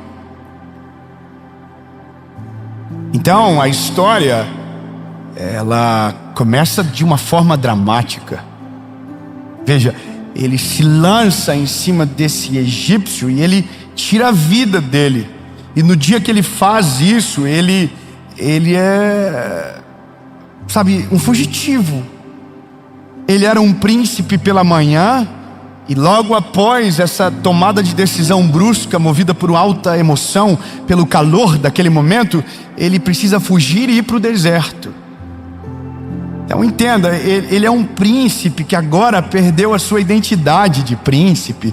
Então a história, ela começa de uma forma dramática. Veja, ele se lança em cima desse egípcio e ele tira a vida dele. E no dia que ele faz isso, ele é, sabe, um fugitivo. Ele era um príncipe pela manhã, e logo após essa tomada de decisão brusca, movida por alta emoção, pelo calor daquele momento, ele precisa fugir e ir para o deserto. Então entenda, ele é um príncipe que agora perdeu a sua identidade de príncipe,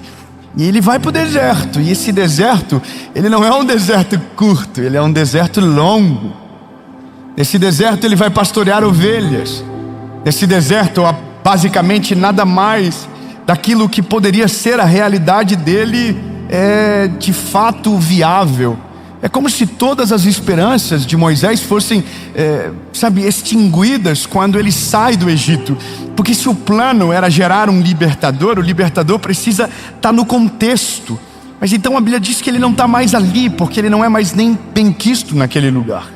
e ele vai para o deserto. E esse deserto, ele não é um deserto curto, ele é um deserto longo. Nesse deserto ele vai pastorear ovelhas, Esse deserto, basicamente nada mais daquilo que poderia ser a realidade dele é de fato viável. É como se todas as esperanças de Moisés fossem, extinguidas quando ele sai do Egito. Porque se o plano era gerar um libertador, o libertador precisa estar no contexto. Mas então a Bíblia diz que ele não está mais ali, porque ele não é mais nem benquisto naquele lugar.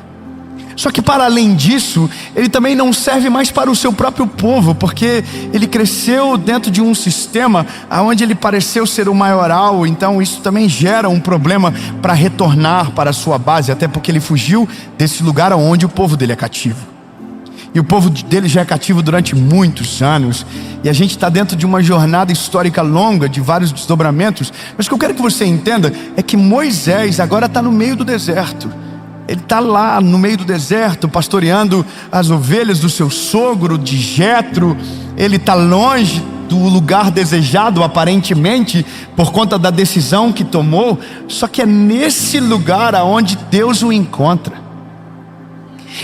Só que para além disso, ele também não serve mais para o seu próprio povo, porque ele cresceu dentro de um sistema onde ele pareceu ser o maioral. Então isso também gera um problema para retornar para a sua base, até porque ele fugiu desse lugar onde o povo dele é cativo. E o povo dele já é cativo durante muitos anos. E a gente está dentro de uma jornada histórica longa, de vários desdobramentos. Mas o que eu quero que você entenda é que Moisés agora está no meio do deserto. Ele está lá no meio do deserto, pastoreando as ovelhas do seu sogro, de Jetro. Ele está longe do lugar desejado, aparentemente, por conta da decisão que tomou. Só que é nesse lugar aonde Deus o encontra.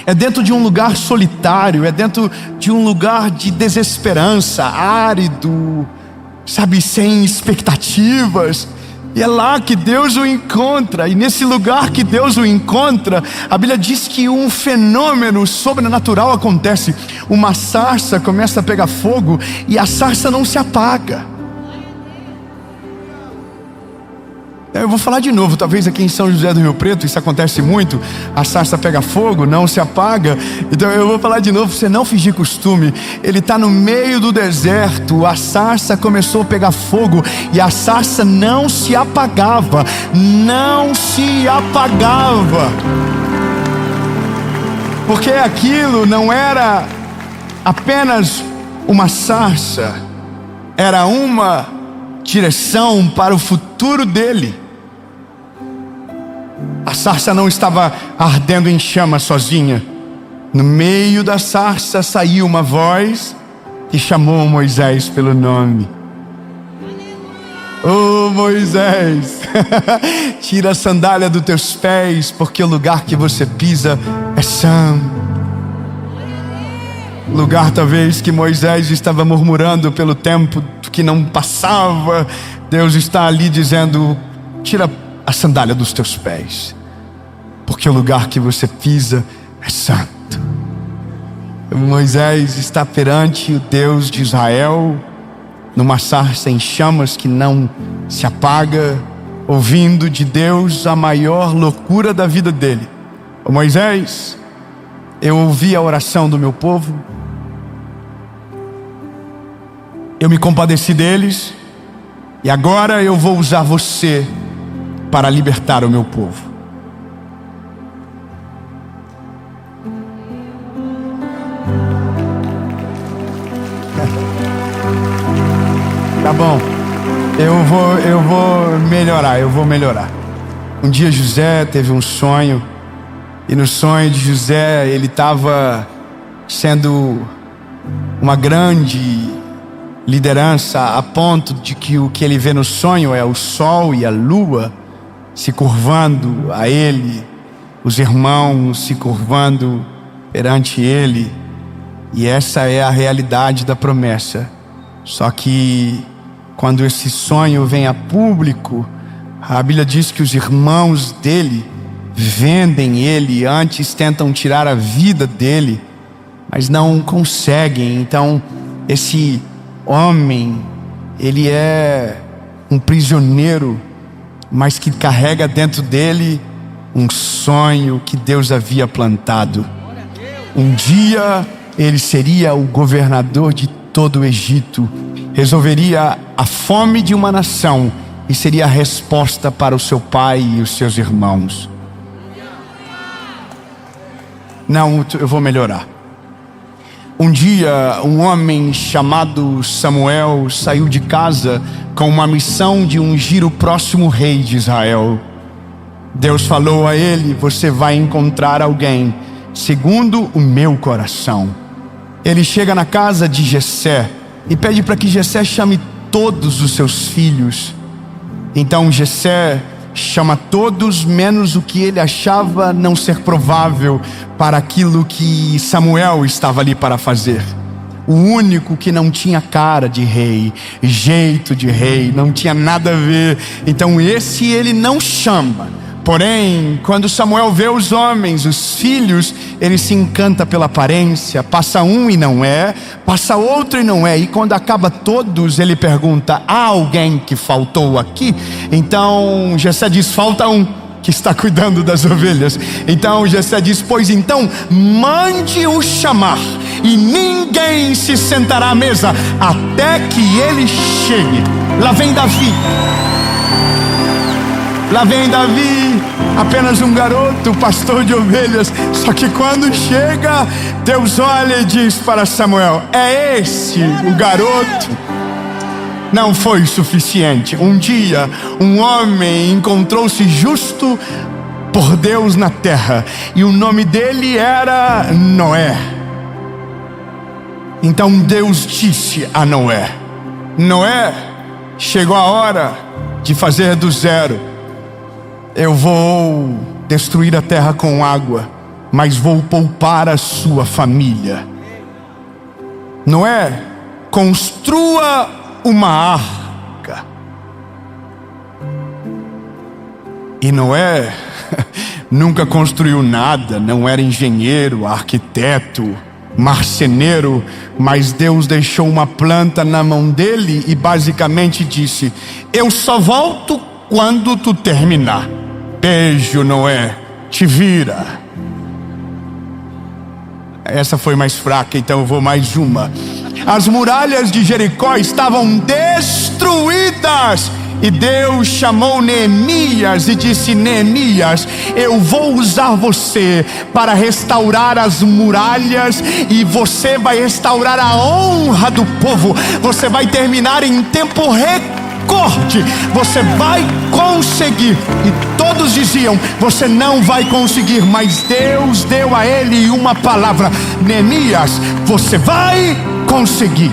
É dentro de um lugar solitário, é dentro de um lugar de desesperança, árido, sem expectativas. E é lá que Deus o encontra. E nesse lugar que Deus o encontra, a Bíblia diz que um fenômeno sobrenatural acontece. Uma sarça começa a pegar fogo e a sarça não se apaga. Eu vou falar de novo, talvez aqui em São José do Rio Preto isso acontece muito. A sarça pega fogo, não se apaga. Então eu vou falar de novo, você não fingir costume. Ele está no meio do deserto, a sarça começou a pegar fogo e a sarça não se apagava. Não se apagava. Porque aquilo não era apenas uma sarça, era uma direção para o futuro dele. A sarça não estava ardendo em chama sozinha. No meio da sarça saiu uma voz que chamou Moisés pelo nome. Oh Moisés, tira a sandália dos teus pés, porque o lugar que você pisa é santo. Lugar talvez que Moisés estava murmurando pelo tempo que não passava. Deus está ali dizendo: tira a sandália dos teus pés, porque o lugar que você pisa é santo. Moisés está perante o Deus de Israel, numa sarça em chamas que não se apaga, ouvindo de Deus a maior loucura da vida dele. Moisés, eu ouvi a oração do meu povo, eu me compadeci deles, e agora eu vou usar você para libertar o meu povo. Tá bom, eu vou melhorar. Um dia José teve um sonho, e no sonho de José ele estava sendo uma grande liderança, a ponto de que o que ele vê no sonho é o sol e a lua se curvando a ele, os irmãos se curvando perante ele. E essa é a realidade da promessa. Só que quando esse sonho vem a público, a Bíblia diz que os irmãos dele vendem ele, antes tentam tirar a vida dele, mas não conseguem. Então esse homem, ele é um prisioneiro, mas que carrega dentro dele um sonho que Deus havia plantado. Um dia ele seria o governador de todo o Egito, resolveria a fome de uma nação e seria a resposta para o seu pai e os seus irmãos. Não, eu vou melhorar. Um dia, um homem chamado Samuel saiu de casa com uma missão de ungir o próximo rei de Israel. Deus falou a ele: você vai encontrar alguém segundo o meu coração. Ele chega na casa de Jessé e pede para que Jessé chame todos os seus filhos. Então Jessé chama todos, menos o que ele achava não ser provável para aquilo que Samuel estava ali para fazer. o único que não tinha cara de rei, jeito de rei, não tinha nada a ver. Então esse ele não chama. Porém, quando Samuel vê os homens, os filhos, ele se encanta pela aparência. Passa um e não é, passa outro e não é. E quando acaba todos, ele pergunta: há alguém que faltou aqui? Então Jessé diz: falta um que está cuidando das ovelhas. Então Jessé diz: pois então mande-o chamar, e ninguém se sentará à mesa até que ele chegue. Lá vem Davi. Lá vem Davi, apenas um garoto, pastor de ovelhas. Só que quando chega, Deus olha e diz para Samuel: é esse o garoto? Não foi suficiente. Um dia, um homem encontrou-se justo por Deus na terra, e o nome dele era Noé. Então Deus disse a Noé: Noé, chegou a hora de fazer do zero. Eu vou destruir a terra com água, mas vou poupar a sua família. Noé, construa uma arca. E Noé nunca construiu nada, não era engenheiro, arquiteto, marceneiro, mas Deus deixou uma planta na mão dele e basicamente disse: eu só volto quando tu terminar. Beijo, Noé, te vira. Essa foi mais fraca, então eu vou mais uma. As muralhas de Jericó estavam destruídas, e Deus chamou Neemias e disse: Neemias, eu vou usar você para restaurar as muralhas, e você vai restaurar a honra do povo. Você vai terminar em tempo recorde. Você vai conseguir. E todos diziam: você não vai conseguir. Mas Deus deu a ele uma palavra: Neemias, você vai conseguir.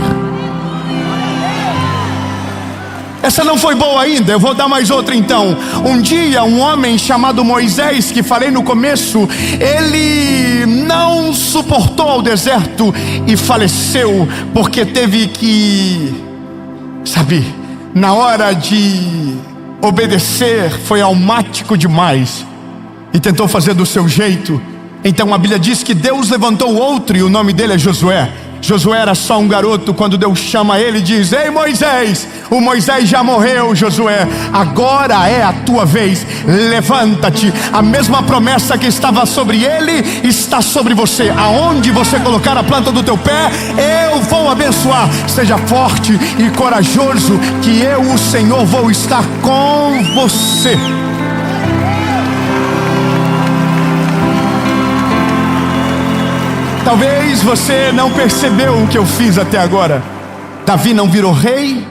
Essa não foi boa ainda, eu vou dar mais outra então. Um dia um homem chamado Moisés, que falei no começo, ele não suportou o deserto e faleceu, porque teve que, na hora de obedecer, foi almático demais e tentou fazer do seu jeito. Então a Bíblia diz que Deus levantou outro, e o nome dele é Josué. Josué era só um garoto. Quando Deus chama ele, diz: ei Moisés, o Moisés já morreu, Josué, agora é a tua vez, levanta-te. A mesma promessa que estava sobre ele está sobre você. Aonde você colocar a planta do teu pé, eu vou abençoar. Seja forte e corajoso, que eu, o Senhor, vou estar com você. Talvez você não percebeu o que eu fiz até agora. Davi não virou rei,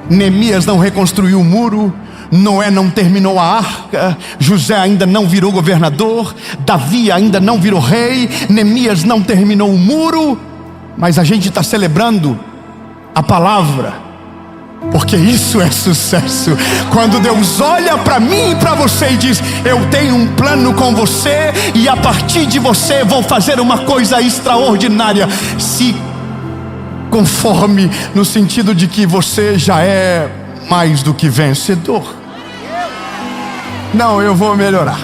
Neemias não reconstruiu o muro, Noé não terminou a arca, José ainda não virou governador, Davi ainda não virou rei, Neemias não terminou o muro. Mas a gente está celebrando a palavra, porque isso é sucesso. Quando Deus olha para mim e para você e diz: eu tenho um plano com você, e a partir de você vou fazer uma coisa extraordinária. Se conforme, no sentido de que você já é mais do que vencedor. Não, eu vou melhorar.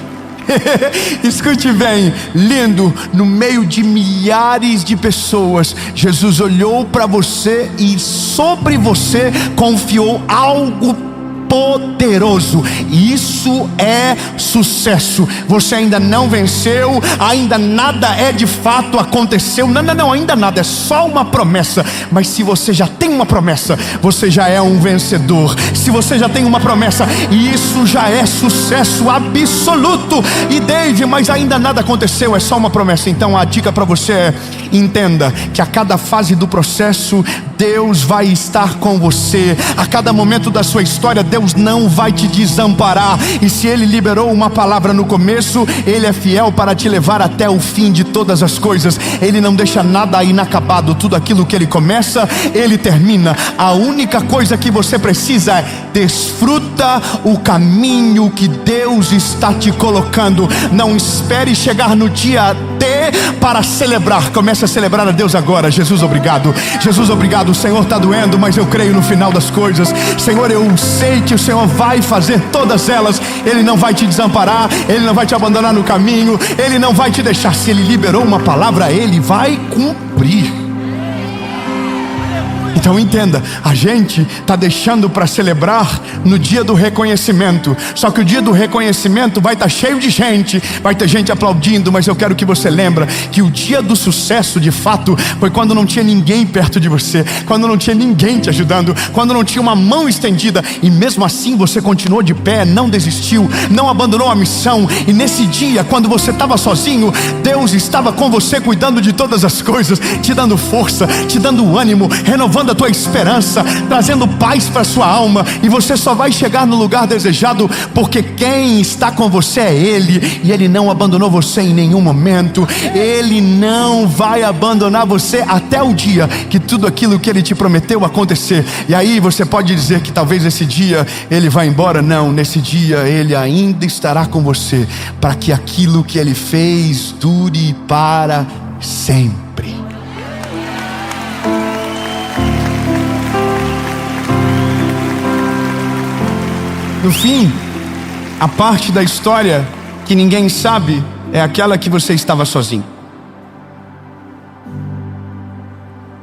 Escute bem, lindo, no meio de milhares de pessoas, Jesus olhou para você e sobre você confiou algo poderoso. Isso é sucesso. Você ainda não venceu, ainda nada é de fato aconteceu. Não, ainda nada, é só uma promessa. Mas se você já tem uma promessa, você já é um vencedor. Se você já tem uma promessa, isso já é sucesso absoluto. E Dave, mas ainda nada aconteceu, é só uma promessa. Então a dica para você é: entenda que a cada fase do processo, Deus vai estar com você. A cada momento da sua história, Deus não vai te desamparar. E se Ele liberou uma palavra no começo, Ele é fiel para te levar até o fim de todas as coisas. Ele não deixa nada inacabado. Tudo aquilo que Ele começa, Ele termina. A única coisa que você precisa é desfruta o caminho que Deus está te colocando. Não espere chegar no dia D para celebrar. Comece a celebrar a Deus agora. Jesus, obrigado. Jesus, obrigado. O Senhor está doendo, mas eu creio no final das coisas. Senhor, eu sei que o Senhor vai fazer todas elas. Ele não vai te desamparar, Ele não vai te abandonar no caminho, Ele não vai te deixar. Se Ele liberou uma palavra, Ele vai cumprir. Então entenda, a gente está deixando para celebrar no dia do reconhecimento. Só que o dia do reconhecimento vai estar cheio de gente, vai ter gente aplaudindo, mas eu quero que você lembre que o dia do sucesso de fato foi quando não tinha ninguém perto de você, quando não tinha ninguém te ajudando, quando não tinha uma mão estendida, e mesmo assim você continuou de pé, não desistiu, não abandonou a missão. E nesse dia, quando você estava sozinho, Deus estava com você, cuidando de todas as coisas, te dando força, te dando ânimo, renovando a tua esperança, trazendo paz para sua alma. E você só vai chegar no lugar desejado porque quem está com você é Ele, e Ele não abandonou você em nenhum momento. Ele não vai abandonar você até o dia que tudo aquilo que Ele te prometeu acontecer. E aí você pode dizer que talvez esse dia Ele vai embora. Não, nesse dia Ele ainda estará com você, para que aquilo que Ele fez dure para sempre. No fim, a parte da história que ninguém sabe é aquela que você estava sozinho.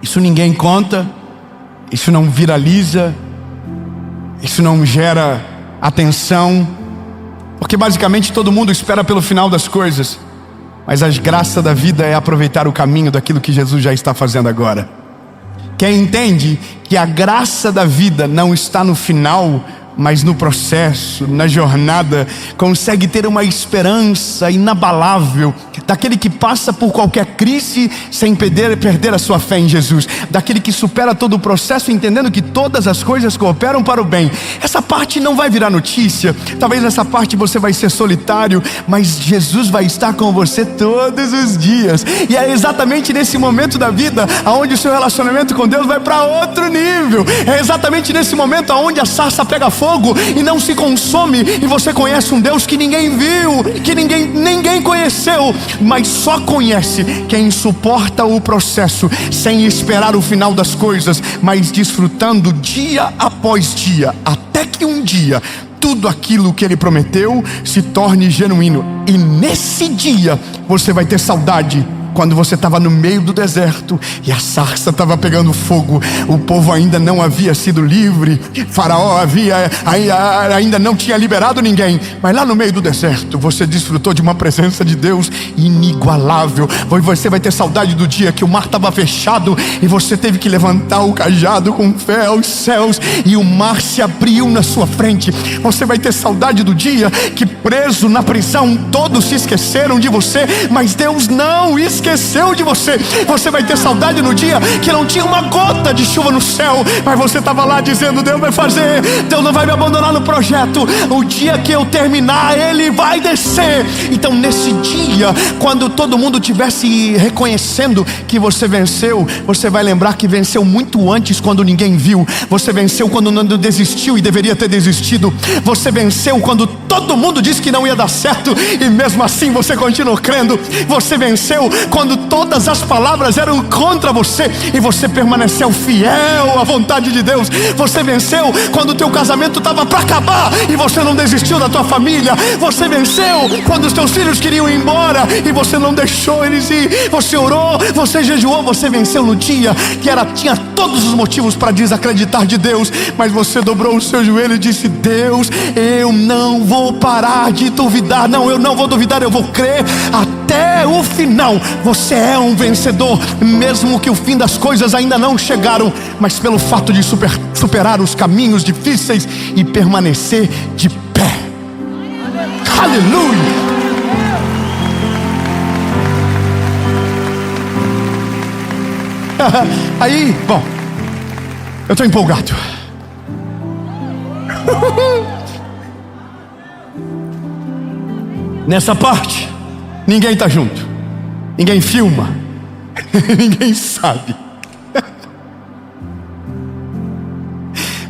Isso ninguém conta, isso não viraliza, isso não gera atenção, porque basicamente todo mundo espera pelo final das coisas. Mas a graça da vida é aproveitar o caminho daquilo que Jesus já está fazendo agora. Quem entende que a graça da vida não está no final, mas no processo, na jornada, consegue ter uma esperança inabalável, daquele que passa por qualquer crise sem perder a sua fé em Jesus, daquele que supera todo o processo entendendo que todas as coisas cooperam para o bem. Essa parte não vai virar notícia, talvez essa parte você vai ser solitário, mas Jesus vai estar com você todos os dias. E é exatamente nesse momento da vida onde o seu relacionamento com Deus vai para outro nível. É exatamente nesse momento onde a sarça pega fogo e não se consome, e você conhece um Deus que ninguém viu, que ninguém conheceu, mas só conhece quem suporta o processo sem esperar o final das coisas, mas desfrutando dia após dia, até que um dia tudo aquilo que Ele prometeu se torne genuíno. E nesse dia você vai ter saudade quando você estava no meio do deserto e a sarça estava pegando fogo. O povo ainda não havia sido livre, Faraó ainda não tinha liberado ninguém, mas lá no meio do deserto você desfrutou de uma presença de Deus inigualável. Você vai ter saudade do dia que o mar estava fechado e você teve que levantar o cajado com fé aos céus e o mar se abriu na sua frente. Você vai ter saudade do dia que, preso na prisão, todos se esqueceram de você, mas Deus não esqueceu de você. Você vai ter saudade no dia que não tinha uma gota de chuva no céu, mas você estava lá dizendo: Deus vai fazer, Deus não vai me abandonar no projeto. O dia que eu terminar, Ele vai descer. Então nesse dia, quando todo mundo estiver se reconhecendo que você venceu, você vai lembrar que venceu muito antes, quando ninguém viu. Você venceu quando não desistiu e deveria ter desistido. Você venceu quando todo mundo disse que não ia dar certo e mesmo assim você continuou crendo. Você venceu quando todas as palavras eram contra você e você permaneceu fiel à vontade de Deus. Você venceu quando o teu casamento estava para acabar e você não desistiu da tua família. Você venceu quando os teus filhos queriam ir embora e você não deixou eles ir. Você orou, você jejuou. Você venceu no dia que tinha todos os motivos para desacreditar de Deus, mas você dobrou o seu joelho e disse: Deus, eu não vou parar de duvidar. Não, eu não vou duvidar, eu vou crer até o final. Você é um vencedor, mesmo que o fim das coisas ainda não chegaram, mas pelo fato de superar os caminhos difíceis e permanecer de pé. Aleluia! Aí, bom, Eu estou empolgado. Nessa parte, ninguém está junto, ninguém filma, ninguém sabe.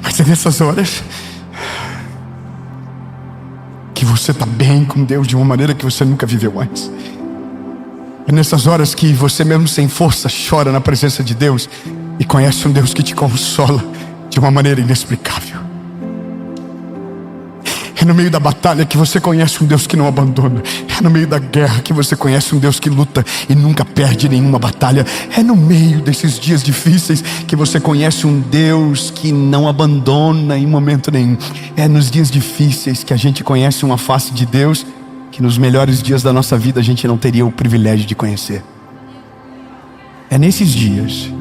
Mas é nessas horas que você está bem com Deus de uma maneira que você nunca viveu antes. É nessas horas que você, mesmo sem força, chora na presença de Deus e conhece um Deus que te consola de uma maneira inexplicável. É no meio da batalha que você conhece um Deus que não abandona. É no meio da guerra que você conhece um Deus que luta e nunca perde nenhuma batalha. É no meio desses dias difíceis que você conhece um Deus que não abandona em momento nenhum. É nos dias difíceis que a gente conhece uma face de Deus que nos melhores dias da nossa vida a gente não teria o privilégio de conhecer. É nesses dias.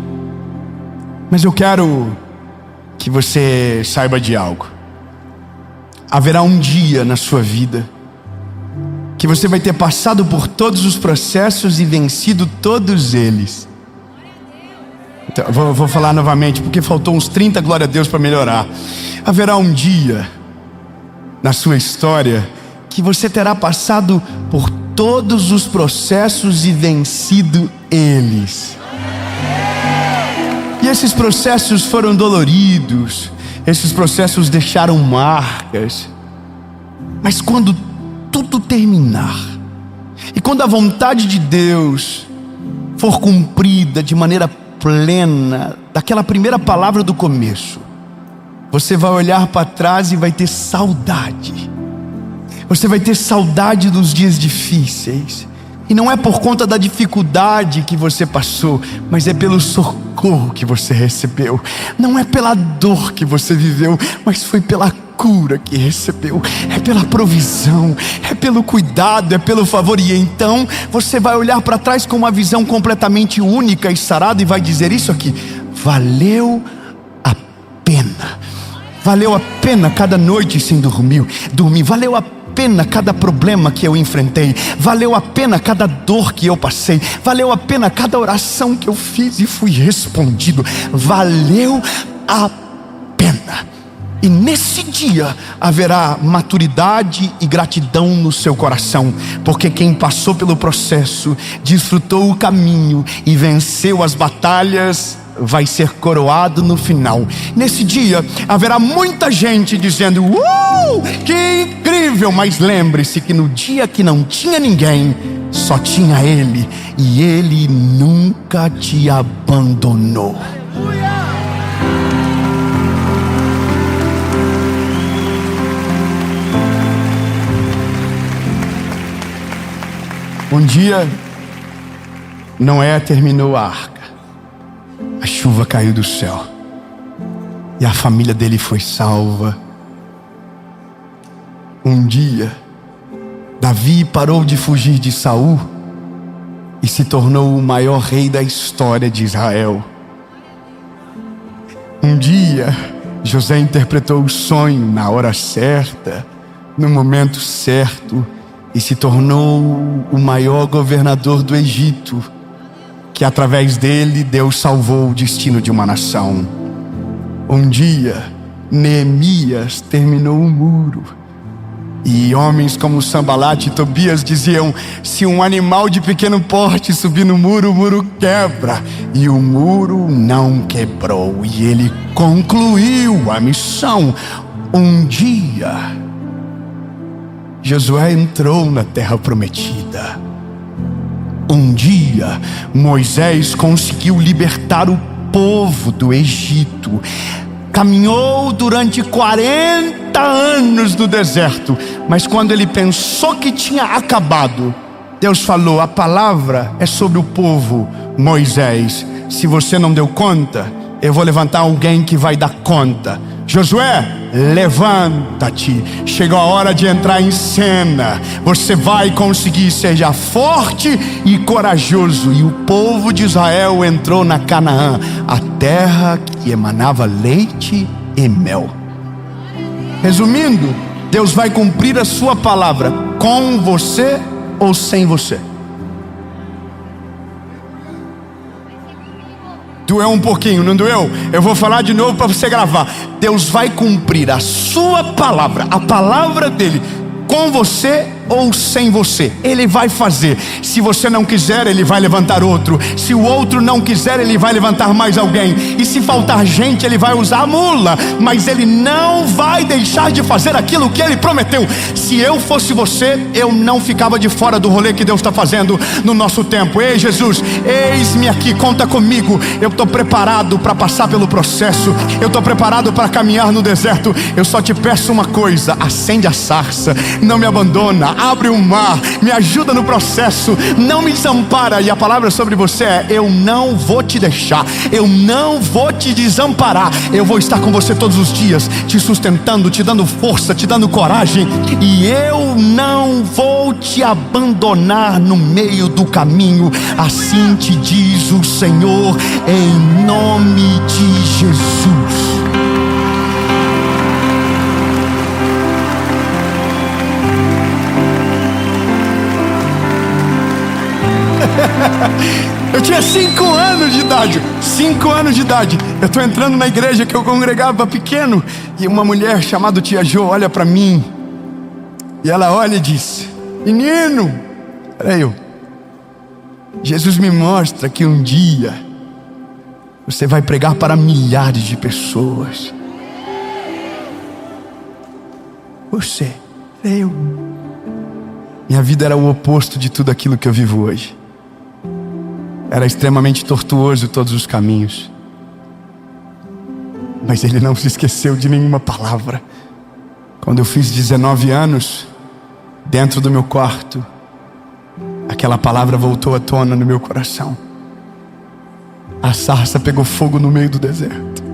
Mas eu quero que você saiba de algo. Haverá um dia na sua vida que você vai ter passado por todos os processos e vencido todos eles. Então, vou falar novamente, porque faltou uns 30 glória a Deus para melhorar. Haverá um dia na sua história que você terá passado por todos os processos e vencido eles. E esses processos foram doloridos. Esses processos deixaram marcas. Mas quando tudo terminar, e quando a vontade de Deus for cumprida de maneira plena, daquela primeira palavra do começo, você vai olhar para trás e vai ter saudade. Você vai ter saudade dos dias difíceis. E não é por conta da dificuldade que você passou, mas é pelo socorro que você recebeu. Não é pela dor que você viveu, mas foi pela cura que recebeu. É pela provisão, é pelo cuidado, é pelo favor. E então você vai olhar para trás com uma visão completamente única e sarada e vai dizer isso aqui: valeu a pena. Valeu a pena cada noite sem dormir. Valeu a pena cada problema que eu enfrentei. Valeu a pena cada dor que eu passei. Valeu a pena cada oração que eu fiz e fui respondido. Valeu a pena. E nesse dia haverá maturidade e gratidão no seu coração, porque quem passou pelo processo, desfrutou o caminho e venceu as batalhas, vai ser coroado no final. Nesse dia haverá muita gente dizendo: que incrível! Mas lembre-se que no dia que não tinha ninguém, só tinha Ele, e Ele nunca te abandonou. Um dia Noé terminou a arca. A chuva caiu do céu e a família dele foi salva. Um dia, Davi parou de fugir de Saul e se tornou o maior rei da história de Israel. Um dia, José interpretou o sonho na hora certa, no momento certo, e se tornou o maior governador do Egito, que através dele Deus salvou o destino de uma nação. Um dia, Neemias terminou o muro, e homens como Sambalat e Tobias diziam: se um animal de pequeno porte subir no muro, o muro quebra. E o muro não quebrou, e ele concluiu a missão. Um dia, Josué entrou na terra prometida. Um dia, Moisés conseguiu libertar o povo do Egito. Caminhou durante 40 anos no deserto, mas quando ele pensou que tinha acabado, Deus falou: a palavra é sobre o povo, Moisés. Se você não deu conta, eu vou levantar alguém que vai dar conta. Josué, levanta-te, chegou a hora de entrar em cena. Você vai conseguir, seja forte e corajoso. E o povo de Israel entrou na Canaã, a terra que emanava leite e mel. Resumindo, Deus vai cumprir a sua palavra, com você ou sem você. Doeu um pouquinho, não doeu? Eu vou falar de novo para você gravar. Deus vai cumprir a sua palavra, a palavra dele, com você ou sem você. Ele vai fazer. Se você não quiser, ele vai levantar outro. Se o outro não quiser, ele vai levantar mais alguém. E se faltar gente, ele vai usar a mula. Mas ele não vai deixar de fazer aquilo que ele prometeu. Se eu fosse você, eu não ficava de fora do rolê que Deus está fazendo no nosso tempo. Ei, Jesus, eis-me aqui, conta comigo. Eu estou preparado para passar pelo processo. Eu estou preparado para caminhar no deserto. Eu só te peço uma coisa: acende a sarça, não me abandona, abre o mar, me ajuda no processo, não me desampara. E a palavra sobre você é: eu não vou te deixar, eu não vou te desamparar. Eu vou estar com você todos os dias, te sustentando, te dando força, te dando coragem. E eu não vou te abandonar no meio do caminho. Assim te diz o Senhor, em nome de Jesus. Eu tinha 5 anos de idade. 5 anos de idade. Eu estou entrando na igreja que eu congregava pequeno, e uma mulher chamada Tia Jo olha para mim, e ela olha e diz: menino, era eu, Jesus me mostra que um dia você vai pregar para milhares de pessoas. Você, eu. Minha vida era o oposto de tudo aquilo que eu vivo hoje. Era extremamente tortuoso todos os caminhos. Mas ele não se esqueceu de nenhuma palavra. Quando eu fiz 19 anos, dentro do meu quarto, aquela palavra voltou à tona no meu coração. A sarça pegou fogo no meio do deserto.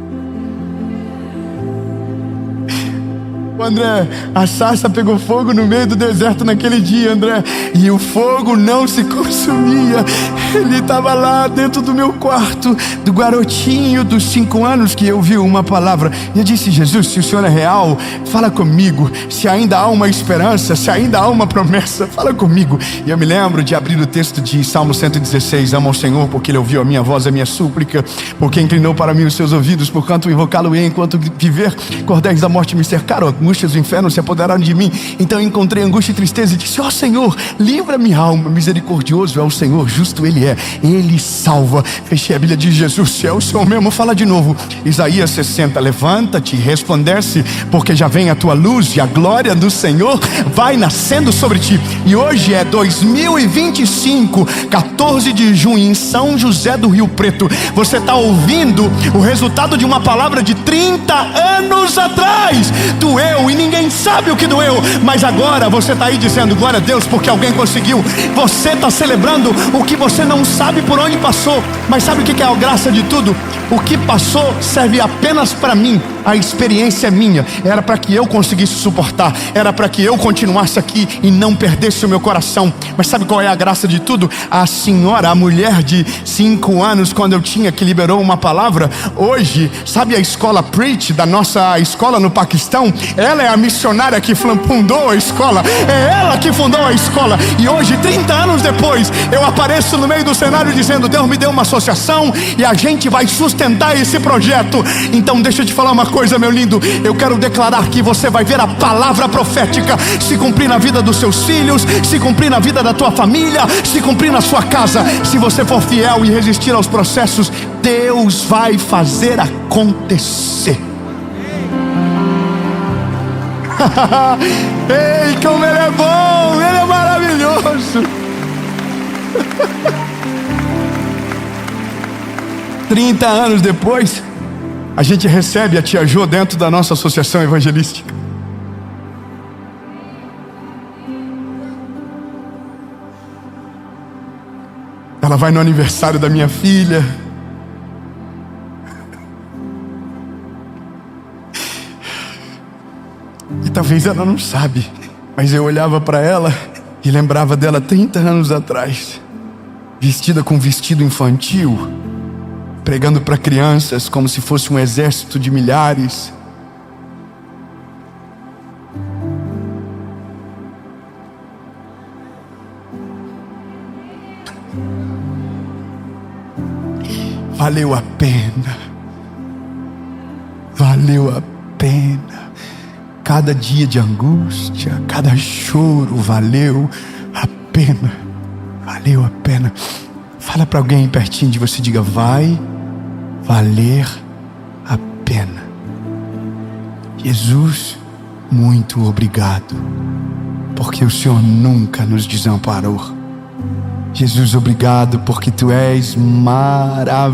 André, a sarça pegou fogo no meio do deserto naquele dia, André. E o fogo não se consumia. Ele estava lá dentro do meu quarto, do garotinho dos 5 anos, que eu vi uma palavra. E eu disse: Jesus, se o Senhor é real, fala comigo. Se ainda há uma esperança, se ainda há uma promessa, fala comigo. E eu me lembro de abrir o texto de Salmo 116. Amo ao Senhor porque Ele ouviu a minha voz, a minha súplica, porque inclinou para mim os seus ouvidos. Porquanto invocá-lo-ei enquanto viver, cordéis da morte me cercaram, angústias do inferno se apoderaram de mim. Então eu encontrei angústia e tristeza e disse: ó Senhor, livra minha alma. Misericordioso é o Senhor, justo Ele é, Ele salva. Fechei a Bíblia de Jesus. Se é o Senhor mesmo, fala de novo. Isaías 60, levanta-te, resplandece, porque já vem a tua luz e a glória do Senhor vai nascendo sobre ti. E hoje é 2025, 14 de junho, em São José do Rio Preto. Você está ouvindo o resultado de uma palavra de 30 anos atrás. Doeu e ninguém sabe o que doeu, mas agora você está aí dizendo glória a Deus porque alguém conseguiu. Você está celebrando o que você não sabe por onde passou. Mas sabe o que é a graça de tudo? O que passou serve apenas para mim. A experiência é minha. Era para que eu conseguisse suportar, era para que eu continuasse aqui e não perdesse o meu coração. Mas sabe qual é a graça de tudo? A senhora, a mulher de 5 anos, quando eu tinha, que liberou uma palavra, hoje, sabe a escola Preach da nossa escola no Paquistão? Ela é a missionária que fundou a escola. É ela que fundou a escola. E hoje, 30 anos depois, eu apareço no meio do cenário dizendo: Deus me deu uma associação e a gente vai sustentar esse projeto. Então deixa eu te falar uma coisa, meu lindo. Eu quero declarar que você vai ver a palavra profética se cumprir na vida dos seus filhos, se cumprir na vida da tua família, se cumprir na sua casa. Se você for fiel e resistir aos processos, Deus vai fazer acontecer. Ei, como Ele é bom, Ele é maravilhoso. 30 anos depois, a gente recebe a Tia Jo dentro da nossa associação evangelística. Ela vai no aniversário da minha filha. E talvez ela não sabe, mas eu olhava para ela e lembrava dela 30 anos atrás, vestida com vestido infantil, pregando para crianças como se fosse um exército de milhares. valeu a pena. Valeu a pena. Cada dia de angústia, cada choro valeu a pena. Valeu a pena. Fala para alguém pertinho de você, diga: vai valer a pena. Jesus, muito obrigado, porque o Senhor nunca nos desamparou. Jesus, obrigado porque Tu és maravilhoso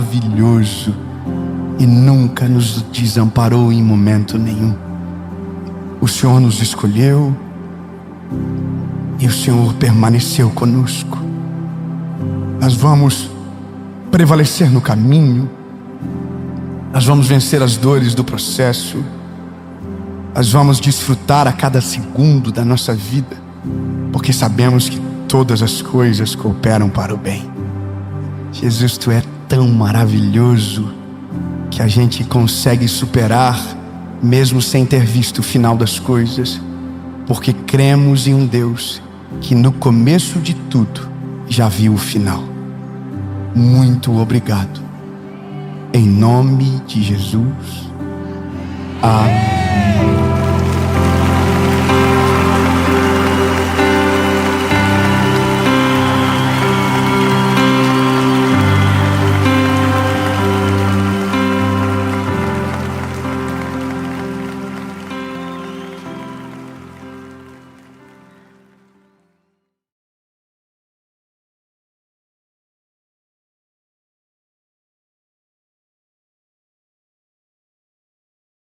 e nunca nos desamparou em momento nenhum. O Senhor nos escolheu e o Senhor permaneceu conosco. Nós vamos prevalecer no caminho, nós vamos vencer as dores do processo, nós vamos desfrutar a cada segundo da nossa vida, porque sabemos que todas as coisas cooperam para o bem. Jesus, Tu é tão maravilhoso que a gente consegue superar mesmo sem ter visto o final das coisas, porque cremos em um Deus que no começo de tudo já viu o final. Muito obrigado. Em nome de Jesus. Amém.